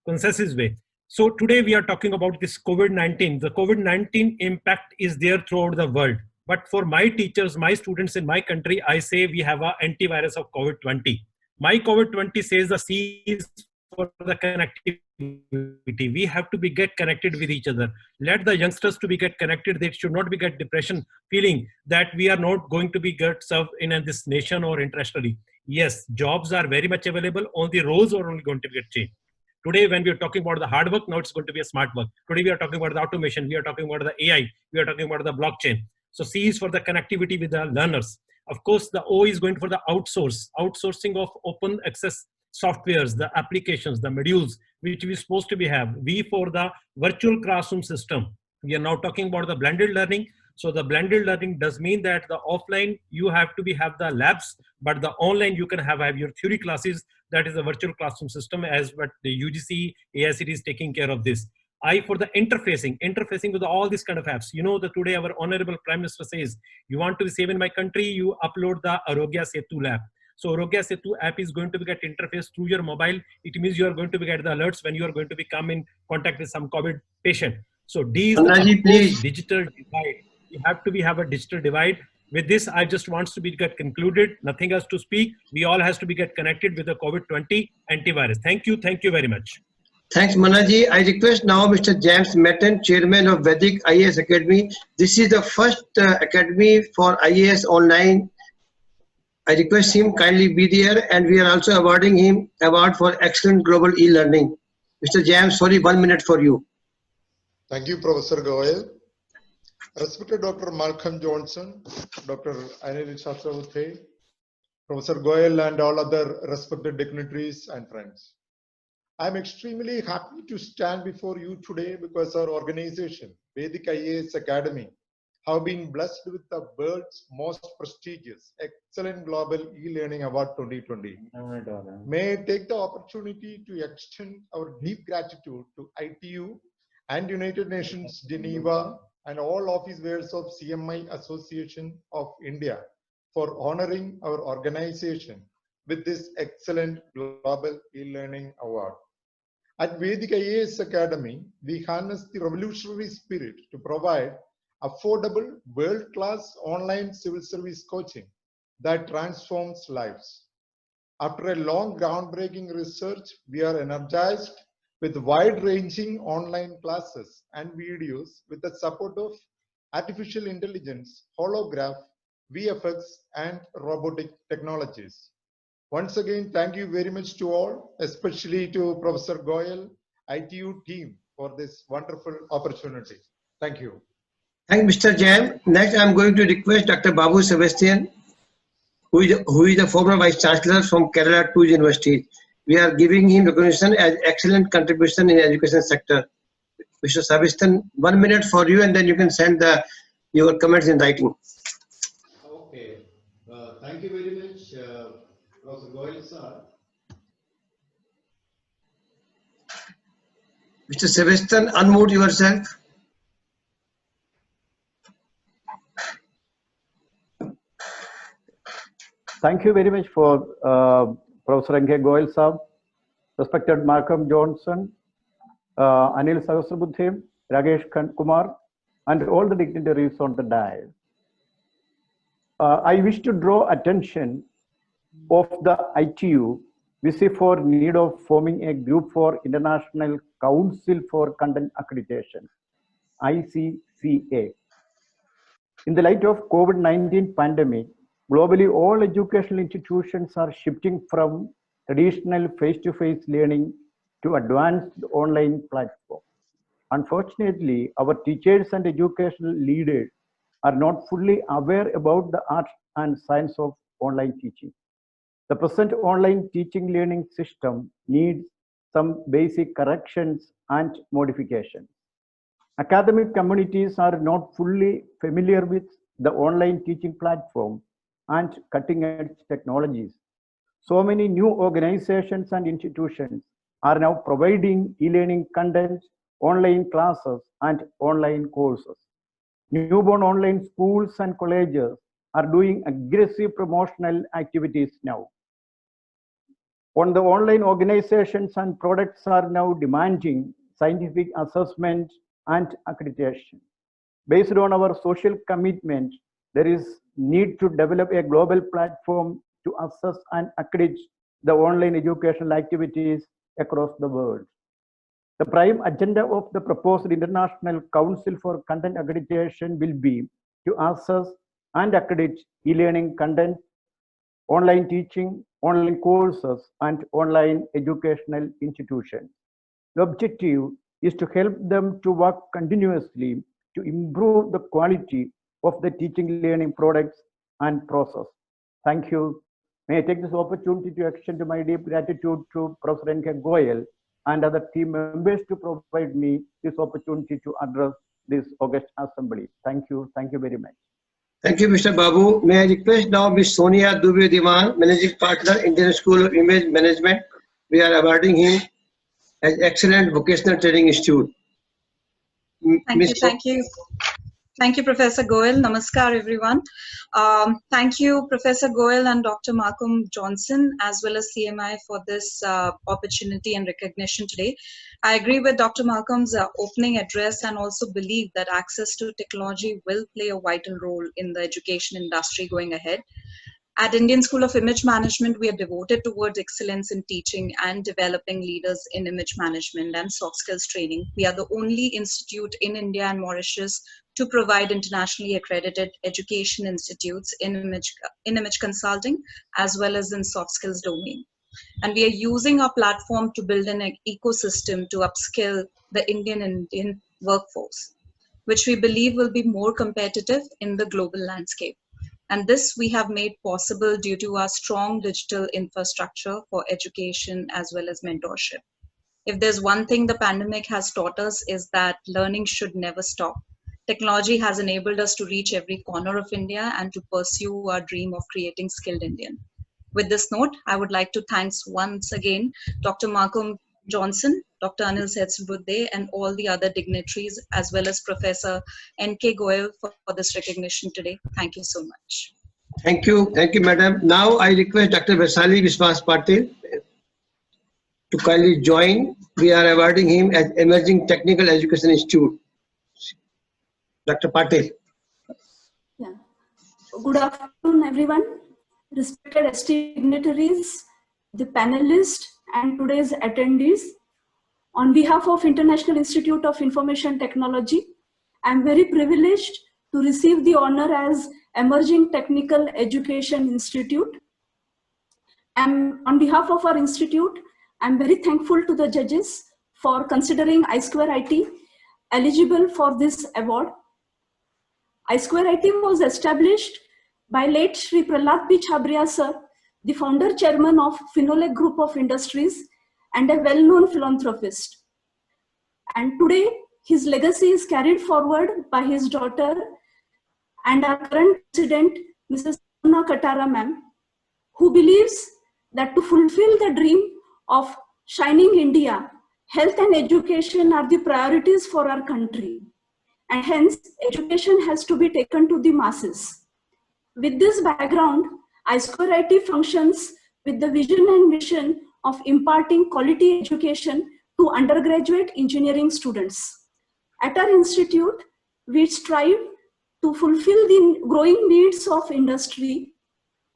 concise way. So today we are talking about this COVID-19. The COVID-19 impact is there throughout the world. But for my teachers, my students in my country, I say we have an antivirus of COVID-20. My COVID-20 says the C is for the connectivity. We have to be get connected with each other. Let the youngsters to be get connected. They should not be get depression feeling that we are not going to be get served in this nation or internationally. Yes, jobs are very much available. Only roles are only going to get changed. Today, when we are talking about the hard work, now it's going to be a smart work. Today, we are talking about the automation. We are talking about the AI. We are talking about the blockchain. So C is for the connectivity with the learners. Of course, the O is going for the outsourcing of open access softwares, the applications, the modules, which we supposed to be have. V for the virtual classroom system. We are now talking about the blended learning. So the blended learning does mean that the offline, you have to have the labs, but the online, you can have your theory classes. That is a virtual classroom system, as what the UGC, AICT is taking care of this. I for the interfacing with all these kind of apps. You know that today our Honorable Prime Minister says, you want to be safe in my country, you upload the Arogya Setu app. So Arogya Setu app is going to be get interface through your mobile. It means you are going to be get the alerts when you are going to come in contact with some COVID patient. So D is the digital divide. You have to have a digital divide. With this, I just wants to be get concluded. Nothing else to speak. We all has to be get connected with the COVID-20 antivirus. Thank you very much. Thanks, Manaji. I request now Mr. James Metten, Chairman of Vedic IAS Academy. This is the first academy for IAS online. I request him kindly be there, and we are also awarding him award for excellent global e-learning. Mr. James, sorry, 1 minute for you. Thank you, Professor Goel. Respected Dr. Malcolm Johnson, Dr. Anil Sahasrabudhe, Professor Goel, and all other respected dignitaries and friends. I am extremely happy to stand before you today because our organization, Vedic IAS Academy, have been blessed with the world's most prestigious Excellent Global E-Learning Award 2020. May I take the opportunity to extend our deep gratitude to ITU and United Nations Geneva and all office bearers of CMI Association of India for honoring our organization with this Excellent Global E-Learning Award. At Vedic IAS Academy, we harness the revolutionary spirit to provide affordable, world-class online civil service coaching that transforms lives. After a long groundbreaking research, we are energized with wide-ranging online classes and videos with the support of artificial intelligence, holograph, VFX, and robotic technologies. Once again, thank you very much to all, especially to Professor Goel, ITU team for this wonderful opportunity. Thank you. Thank you, Mr. Jam. Next, I am going to request Dr. Babu Sebastian, who is the former Vice Chancellor from Kerala 2 University. We are giving him recognition as excellent contribution in education sector. Mr. Sebastian, 1 minute for you, and then you can send your comments in writing. Okay. Thank you very much, Professor Goel, sir. Mr. Sebastian, unmute yourself. Thank you very much for Professor N.K. Goel, sir, respected Malcolm Johnson, Anil Sahasrabudhe, Rakesh Kumar, and all the dignitaries on the dais. I wish to draw attention of the ITU, we see for need of forming a group for International Council for Content Accreditation, ICCA. In the light of COVID-19 pandemic, globally all educational institutions are shifting from traditional face-to-face learning to advance the online platform. Unfortunately, our teachers and educational leaders are not fully aware about the art and science of online teaching. The present online teaching learning system needs some basic corrections and modifications. Academic communities are not fully familiar with the online teaching platform and cutting edge technologies. So many new organizations and institutions are now providing e-learning content, online classes, and online courses. Newborn online schools and colleges are doing aggressive promotional activities now. On the online organizations and products are now demanding scientific assessment and accreditation. Based on our social commitment, there is need to develop a global platform to assess and accredit the online educational activities across the world. The prime agenda of the proposed International Council for Content Accreditation will be to assess and accredit e-learning content, online teaching, online courses, and online educational institutions. The objective is to help them to work continuously to improve the quality of the teaching learning products and process. Thank you. May I take this opportunity to extend my deep gratitude to Professor N.K. Goyal and other team members to provide me this opportunity to address this august assembly. Thank you. Thank you very much. Thank you, Mr. Babu. May I request now Ms. Sonia Dubey Diwan, Managing Partner, Indian School of Image Management. We are awarding him as Excellent Vocational Training Institute. Thank you. Thank you, Professor Goyal. Namaskar, everyone. Thank you, Professor Goyal and Dr. Malcolm Johnson, as well as CMI for this opportunity and recognition today. I agree with Dr. Malcolm's opening address and also believe that access to technology will play a vital role in the education industry going ahead. At Indian School of Image Management, we are devoted towards excellence in teaching and developing leaders in image management and soft skills training. We are the only institute in India and Mauritius to provide internationally accredited education institutes in image consulting as well as in soft skills domain. And we are using our platform to build an ecosystem to upskill the Indian workforce, which we believe will be more competitive in the global landscape. And this we have made possible due to our strong digital infrastructure for education as well as mentorship. If there's one thing the pandemic has taught us is that learning should never stop. Technology has enabled us to reach every corner of India and to pursue our dream of creating skilled Indian. With this note, I would like to thank once again Dr. Malcolm Johnson, Dr. Anil Sahasrabudhe, and all the other dignitaries, as well as Professor N.K. Goyal for this recognition today. Thank you so much. Thank you, madam. Now I request Dr. Vaisali Biswas Patil to kindly join. We are awarding him as Emerging Technical Education Institute. Dr. Patil. Yeah. Good afternoon, everyone. Respected ST dignitaries, the panelists, and today's attendees. On behalf of International Institute of Information Technology, I am very privileged to receive the honor as Emerging Technical Education Institute. And on behalf of our institute, I am very thankful to the judges for considering I2IT eligible for this award. I2IT was established by late Shri Prahlad P. Chhabria sir, the founder chairman of Phenolec Group of Industries and a well-known philanthropist. And today, his legacy is carried forward by his daughter and our current president, Mrs. Poorna Katara ma'am, who believes that to fulfill the dream of shining India, health and education are the priorities for our country. And hence, education has to be taken to the masses. With this background, I2IT functions with the vision and mission of imparting quality education to undergraduate engineering students. At our institute, we strive to fulfill the growing needs of industry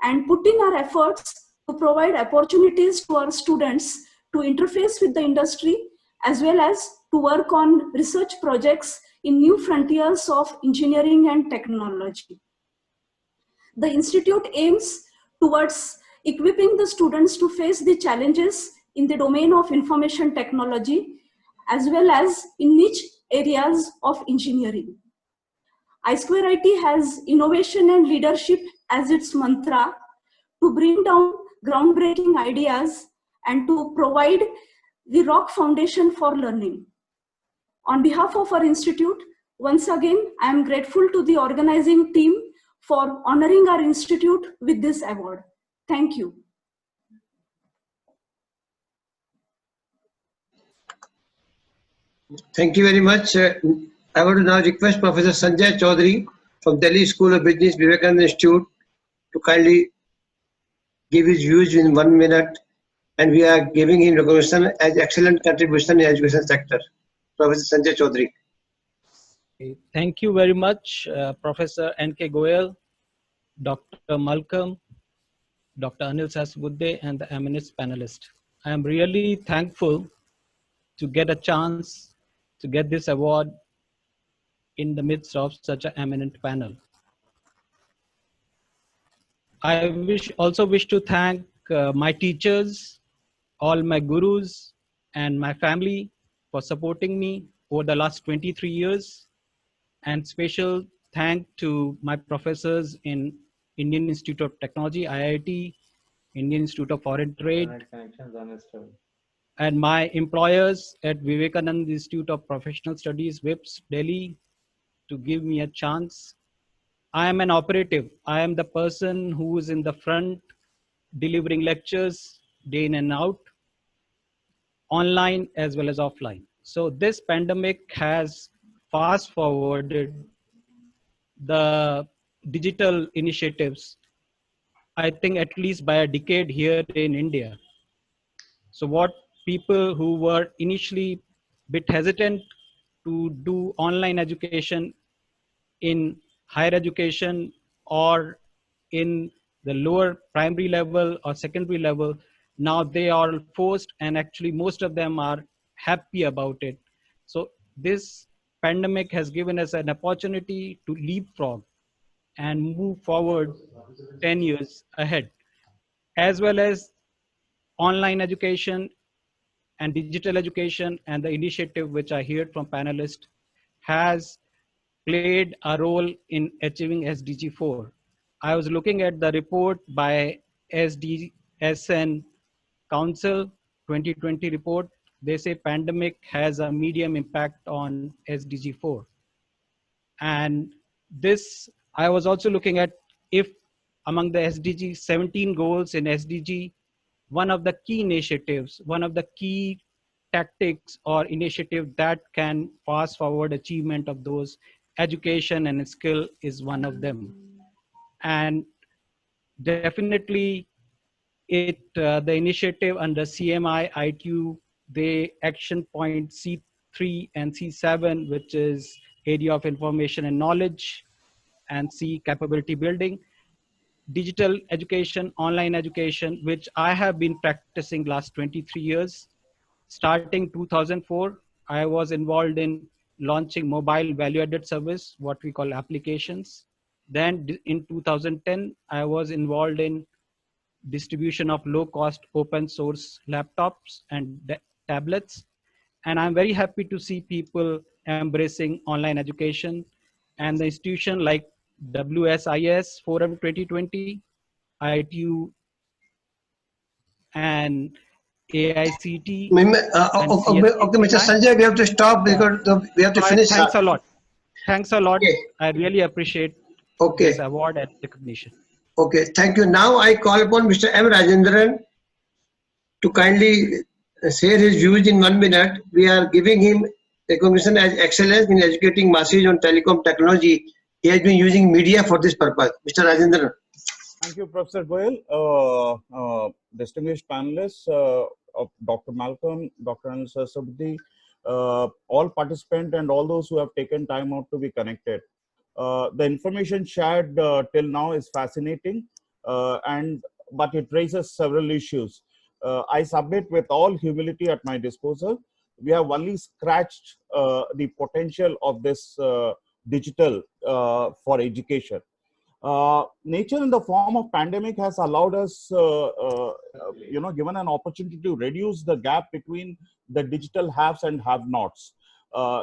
and putting our efforts to provide opportunities to our students to interface with the industry as well as to work on research projects in new frontiers of engineering and technology. The institute aims towards equipping the students to face the challenges in the domain of information technology, as well as in niche areas of engineering. I2IT has innovation and leadership as its mantra to bring down groundbreaking ideas and to provide the rock foundation for learning. On behalf of our institute, once again, I am grateful to the organizing team for honoring our institute with this award. Thank you. Thank you very much. I want to now request Professor Sanjay Chaudhary from Delhi School of Business, Vivekananda Institute, to kindly give his views in 1 minute, and we are giving him recognition as excellent contribution in education sector. Professor Sanjay Chaudhary. Thank you very much, Professor N.K. Goel, Dr. Malcolm, Dr. Anil Sahasrabudhe, and the eminent panelists. I am really thankful to get a chance to get this award in the midst of such an eminent panel. I also wish to thank my teachers, all my gurus, and my family for supporting me over the last 23 years. And special thank to my professors in Indian Institute of Technology, IIT, Indian Institute of Foreign Trade, and my employers at Vivekananda Institute of Professional Studies, WIPS, Delhi, to give me a chance. I am an operative. I am the person who is in the front delivering lectures day in and out, online as well as offline. So this pandemic has fast forwarded the digital initiatives, I think at least by a decade here in India. So what people who were initially a bit hesitant to do online education in higher education or in the lower primary level or secondary level, now they are forced, and actually most of them are happy about it. So this pandemic has given us an opportunity to leapfrog and move forward 10 years ahead, as well as online education and digital education, and the initiative which I heard from panelists has played a role in achieving SDG 4. I was looking at the report by SDSN Council 2020 report. They say pandemic has a medium impact on SDG 4. And this, I was also looking at if among the SDG 17 goals in SDG, one of the key initiatives, one of the key tactics or initiative that can fast forward achievement of those, education and skill is one of them. And definitely the initiative under CMI, ITU, the action point C3 and C7, which is area of information and knowledge, and C, capability building, digital education, online education, which I have been practicing last 23 years. Starting 2004, I was involved in launching mobile value-added service, what we call applications. Then in 2010, I was involved in distribution of low-cost open source laptops and tablets. And I'm very happy to see people embracing online education, and the institution like WSIS Forum 2020, ITU, and AICT. Okay, Mr. Sanjay, we have to stop because we have to finish. Thanks a lot. Thanks a lot. Okay. I really appreciate this award and recognition. Okay, thank you. Now I call upon Mr. M. Rajendran to kindly share his views in 1 minute. We are giving him recognition as excellence in educating masses on telecom technology. He has been using media for this purpose. Mr. Rajendran. Thank you, Professor Goel. Distinguished panelists of Dr. Malcolm, Dr. Anil Sahasrabudhe, all participants and all those who have taken time out to be connected. The information shared till now is fascinating, but it raises several issues. I submit with all humility at my disposal, we have only scratched the potential of this digital for education. nature in the form of pandemic has allowed us, given an opportunity to reduce the gap between the digital haves and have-nots.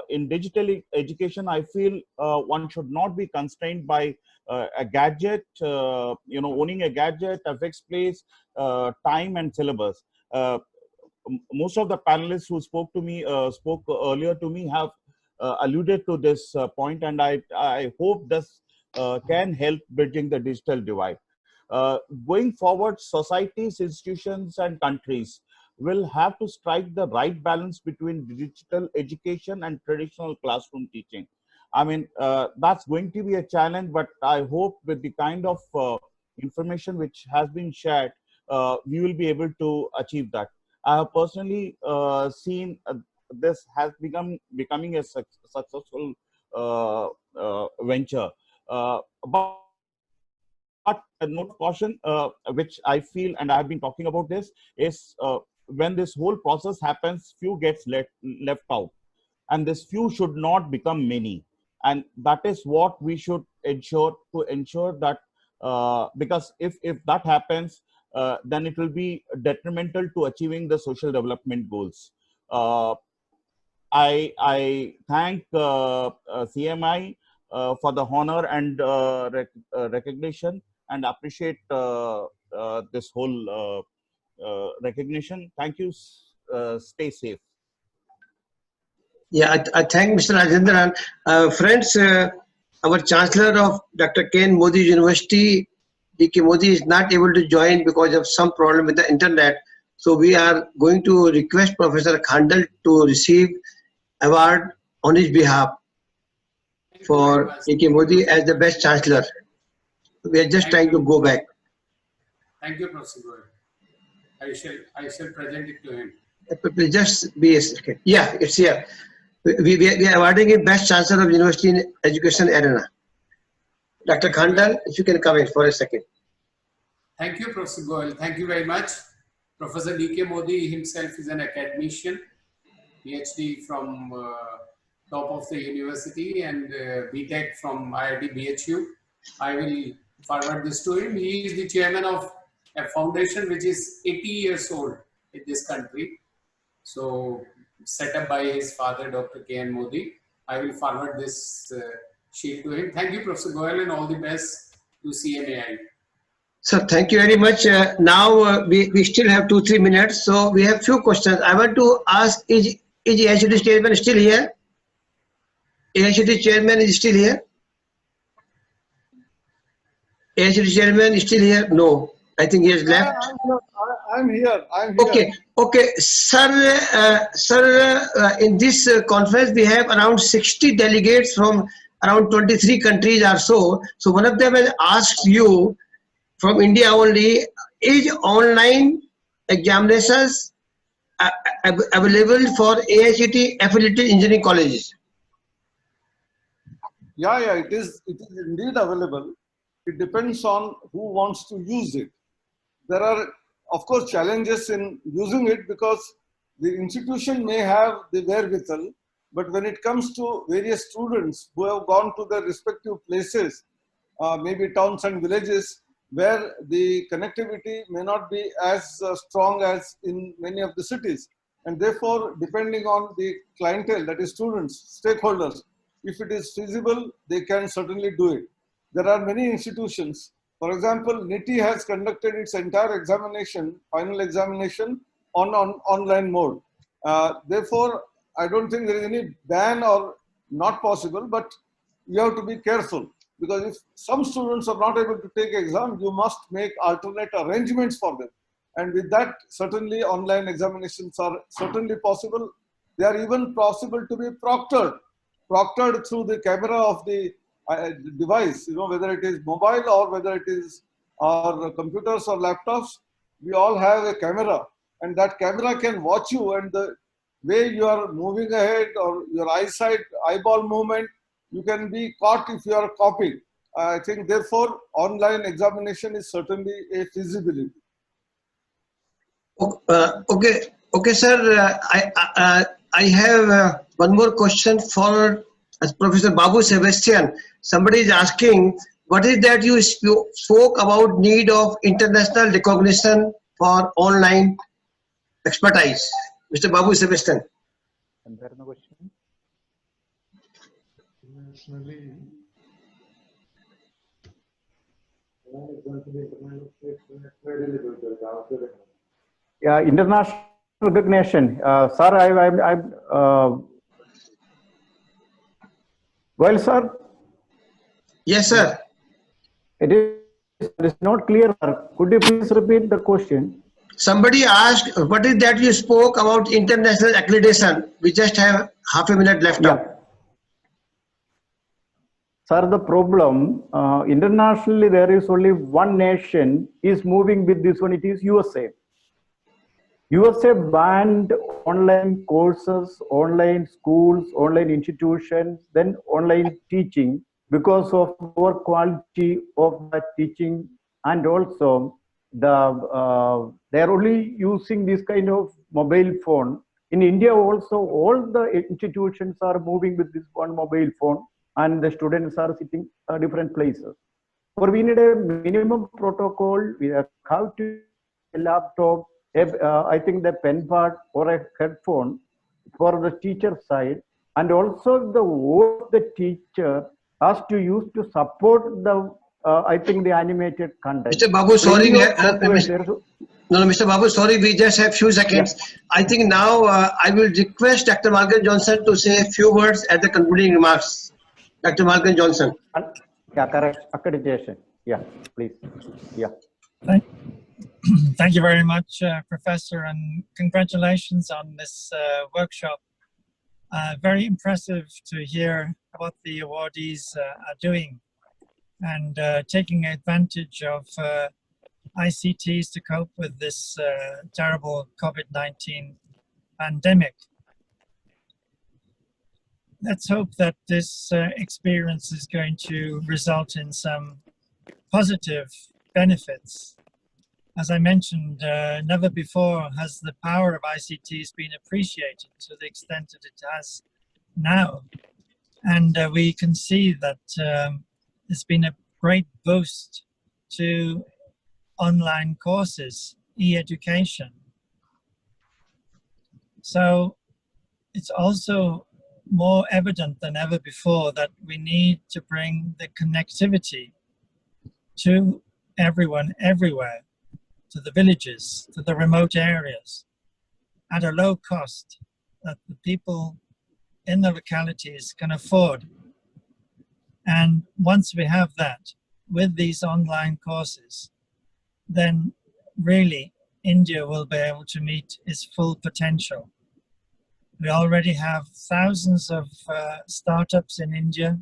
In digital education, I feel one should not be constrained by a gadget, owning a gadget, a fixed place, time and syllabus. Most of the panelists who spoke earlier to me have alluded to this point, and I hope this can help bridging the digital divide. Going forward, societies, institutions, and countries will have to strike the right balance between digital education and traditional classroom teaching. I mean, that's going to be a challenge, but I hope with the kind of information which has been shared, we will be able to achieve that. I have personally seen this has becoming a successful venture. But a note of caution, which I feel, and I have been talking about this, is when this whole process happens, few gets left out, and this few should not become many, and that is what we should ensure that because if that happens, then it will be detrimental to achieving the social development goals. I thank CMI for the honor and recognition, and appreciate this whole recognition. Thank you. Stay safe. Yeah, I thank Mr. Rajendran. Friends, our Chancellor of Dr. K.N. Modi University, D.K. Modi, is not able to join because of some problem with the internet. So we are going to request Professor Khandal to receive award on his behalf for D.K. Modi as the best Chancellor. We are just trying to go back. Thank you, Professor Goel. I shall present it to him. Just be a second. Yeah, it's here. We are awarding a best Chancellor of University in Education arena. Dr. Khandal, if you can come in for a second. Thank you, Professor Goel. Thank you very much. Professor D.K. Modi himself is an academician, PhD from top of the university, and BTech from IIT BHU. I will forward this to him. He is the chairman of a foundation which is 80 years old in this country. So set up by his father, Dr. K.N. Modi. I will forward this sheet to him. Thank you, Professor Goel, and all the best to CMAI. Sir, thank you very much. Now we still have 2-3 minutes, so we have few questions. I want to ask: is AICTE chairman still here? AICTE chairman is still here. AICTE chairman is still here? No, I think he has left. I'm here. Okay, okay, sir. In this conference, we have around 60 delegates from around 23 countries or so. So one of them has asked you, from India only, is online examinations available for AICTE affiliated engineering colleges? Yeah, it is indeed available. It depends on who wants to use it. There are, of course, challenges in using it because the institution may have the wherewithal, but when it comes to various students who have gone to their respective places, maybe towns and villages, where the connectivity may not be as strong as in many of the cities. And therefore, depending on the clientele, that is students, stakeholders, if it is feasible, they can certainly do it. There are many institutions. For example, NITI has conducted its entire examination, final examination, on online mode. Therefore, I don't think there is any ban or not possible, but you have to be careful. Because if some students are not able to take exam, you must make alternate arrangements for them. And with that, certainly online examinations are certainly possible. They are even possible to be proctored through the camera of the device, whether it is mobile or whether it is our computers or laptops. We all have a camera, and that camera can watch you, and the way you are moving ahead or your eyeball movement, you can be caught if you are copying. I think, therefore, online examination is certainly a feasibility. Okay, sir. I have one more question for Professor Babu Sebastian. Somebody is asking what is that you spoke about need of international recognition for online expertise? Mr. Babu Sebastian. Yeah, international recognition. Sir, well, sir. Yes, sir. It is not clear. Could you please repeat the question? Somebody asked, what is that you spoke about international accreditation? We just have half a minute left now. Sir, the problem, internationally, there is only one nation is moving with this one. It is USA. USA banned online courses, online schools, online institutions, then online teaching because of poor quality of the teaching, and also they are only using this kind of mobile phone. In India also, all the institutions are moving with this one mobile phone, and the students are sitting at different places. For we need a minimum protocol. We have to a laptop, I think the pen pad or a headphone for the teacher side, and also the what the teacher has to use to support the I think the animated content. Mr. Babu, sorry, no, Mr. Babu, sorry, we just have few seconds. Yeah. I think now I will request Dr. Malcolm Johnson to say a few words at the concluding remarks. Dr. Malcolm Johnson. Yeah, correct. Accreditation. Yeah, please. Yeah. Thank you very much, Professor, and congratulations on this workshop. Very impressive to hear what the awardees are doing and taking advantage of ICTs to cope with this terrible COVID-19 pandemic. Let's hope that this experience is going to result in some positive benefits. As I mentioned, never before has the power of ICTs been appreciated to the extent that it has now. And we can see that there's been a great boost to online courses, e-education. So it's also more evident than ever before that we need to bring the connectivity to everyone, everywhere, to the villages, to the remote areas, at a low cost that the people in the localities can afford. And once we have that with these online courses, then really India will be able to meet its full potential. We already have thousands of startups in India.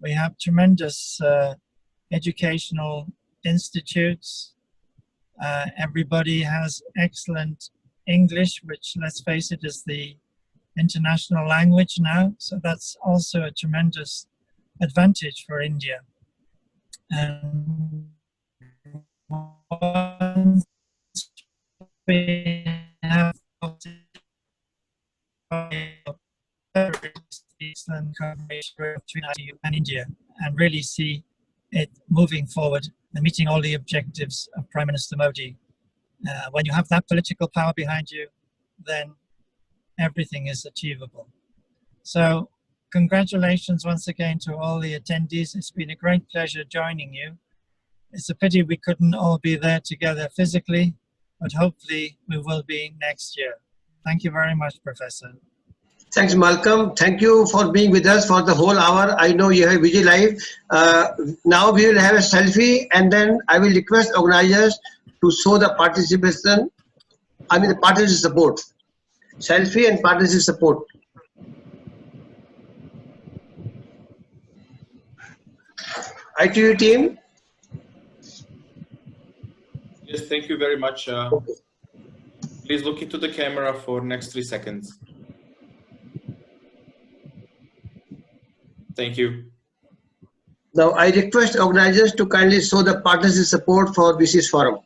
We have tremendous educational institutes. Everybody has excellent English, which, let's face it, is the international language now. So that's also a tremendous advantage for India. And once we have excellent collaboration between ITU and India and really see it moving forward and meeting all the objectives of Prime Minister Modi. When you have that political power behind you, then everything is achievable. So congratulations once again to all the attendees. It's been a great pleasure joining you. It's a pity we couldn't all be there together physically, but hopefully we will be next year. Thank you very much, Professor. Thanks, Malcolm. Thank you for being with us for the whole hour. I know you have a busy life. Now we will have a selfie, and then I will request organizers to show the participation, the participant support. Selfie and participant support. ITU team. Yes, thank you very much. Please look into the camera for next 3 seconds. Thank you. Now I request organizers to kindly show the partnership support for BC's forum.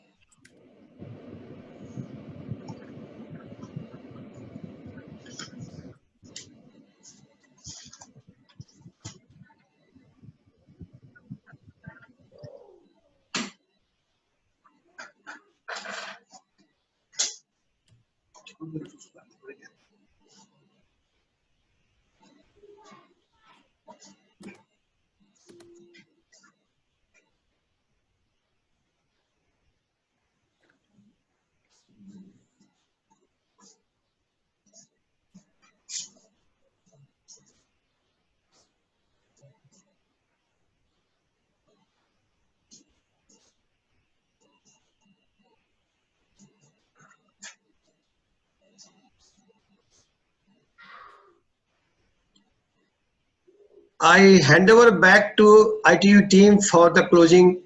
I hand over back to ITU team for the closing.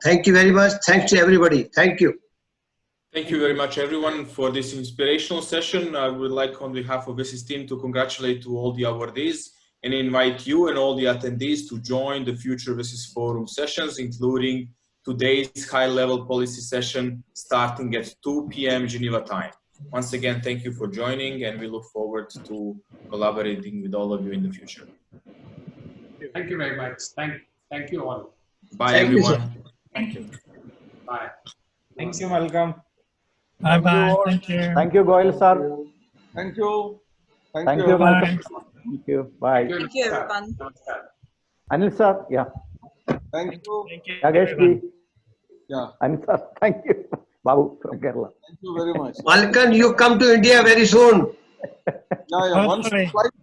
Thank you very much. Thanks to everybody. Thank you. Thank you very much, everyone, for this inspirational session. I would like, on behalf of this team, to congratulate to all the awardees and invite you and all the attendees to join the future VSIS Forum sessions, including today's high-level policy session starting at 2 p.m. Geneva time. Once again, thank you for joining, and we look forward to collaborating with all of you in the future. Thank you very much. Thank you all. Bye, Thank you, everyone. sir. Thank you. Bye. Thank you, Malcolm. Bye-bye. all. Thank you. Thank you, Goel sir. Thank you. Thank you, Bye. Malcolm. Thank you. Bye. Thank you, everyone. Anil sir, yeah. Thank you. Thank you. Ragesh everyone. ji, Yeah. Anil sir, thank you. Babu from Kerala. Thank you very much. Malcolm, you come to India very soon. Yeah. Once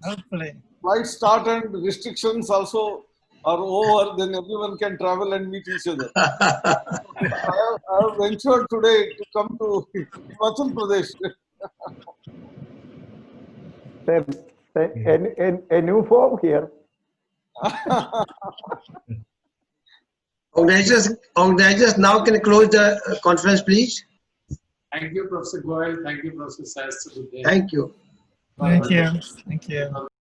Hopefully. flights start and restrictions also are over, then everyone can travel and meet each other. I have ventured today to come to Himachal Pradesh. A new form here. Organizers now can close the conference, please. Thank you, Professor Goel. Thank you, Professor Sahastra Buddhe. Thank you. Thank you. Thank you.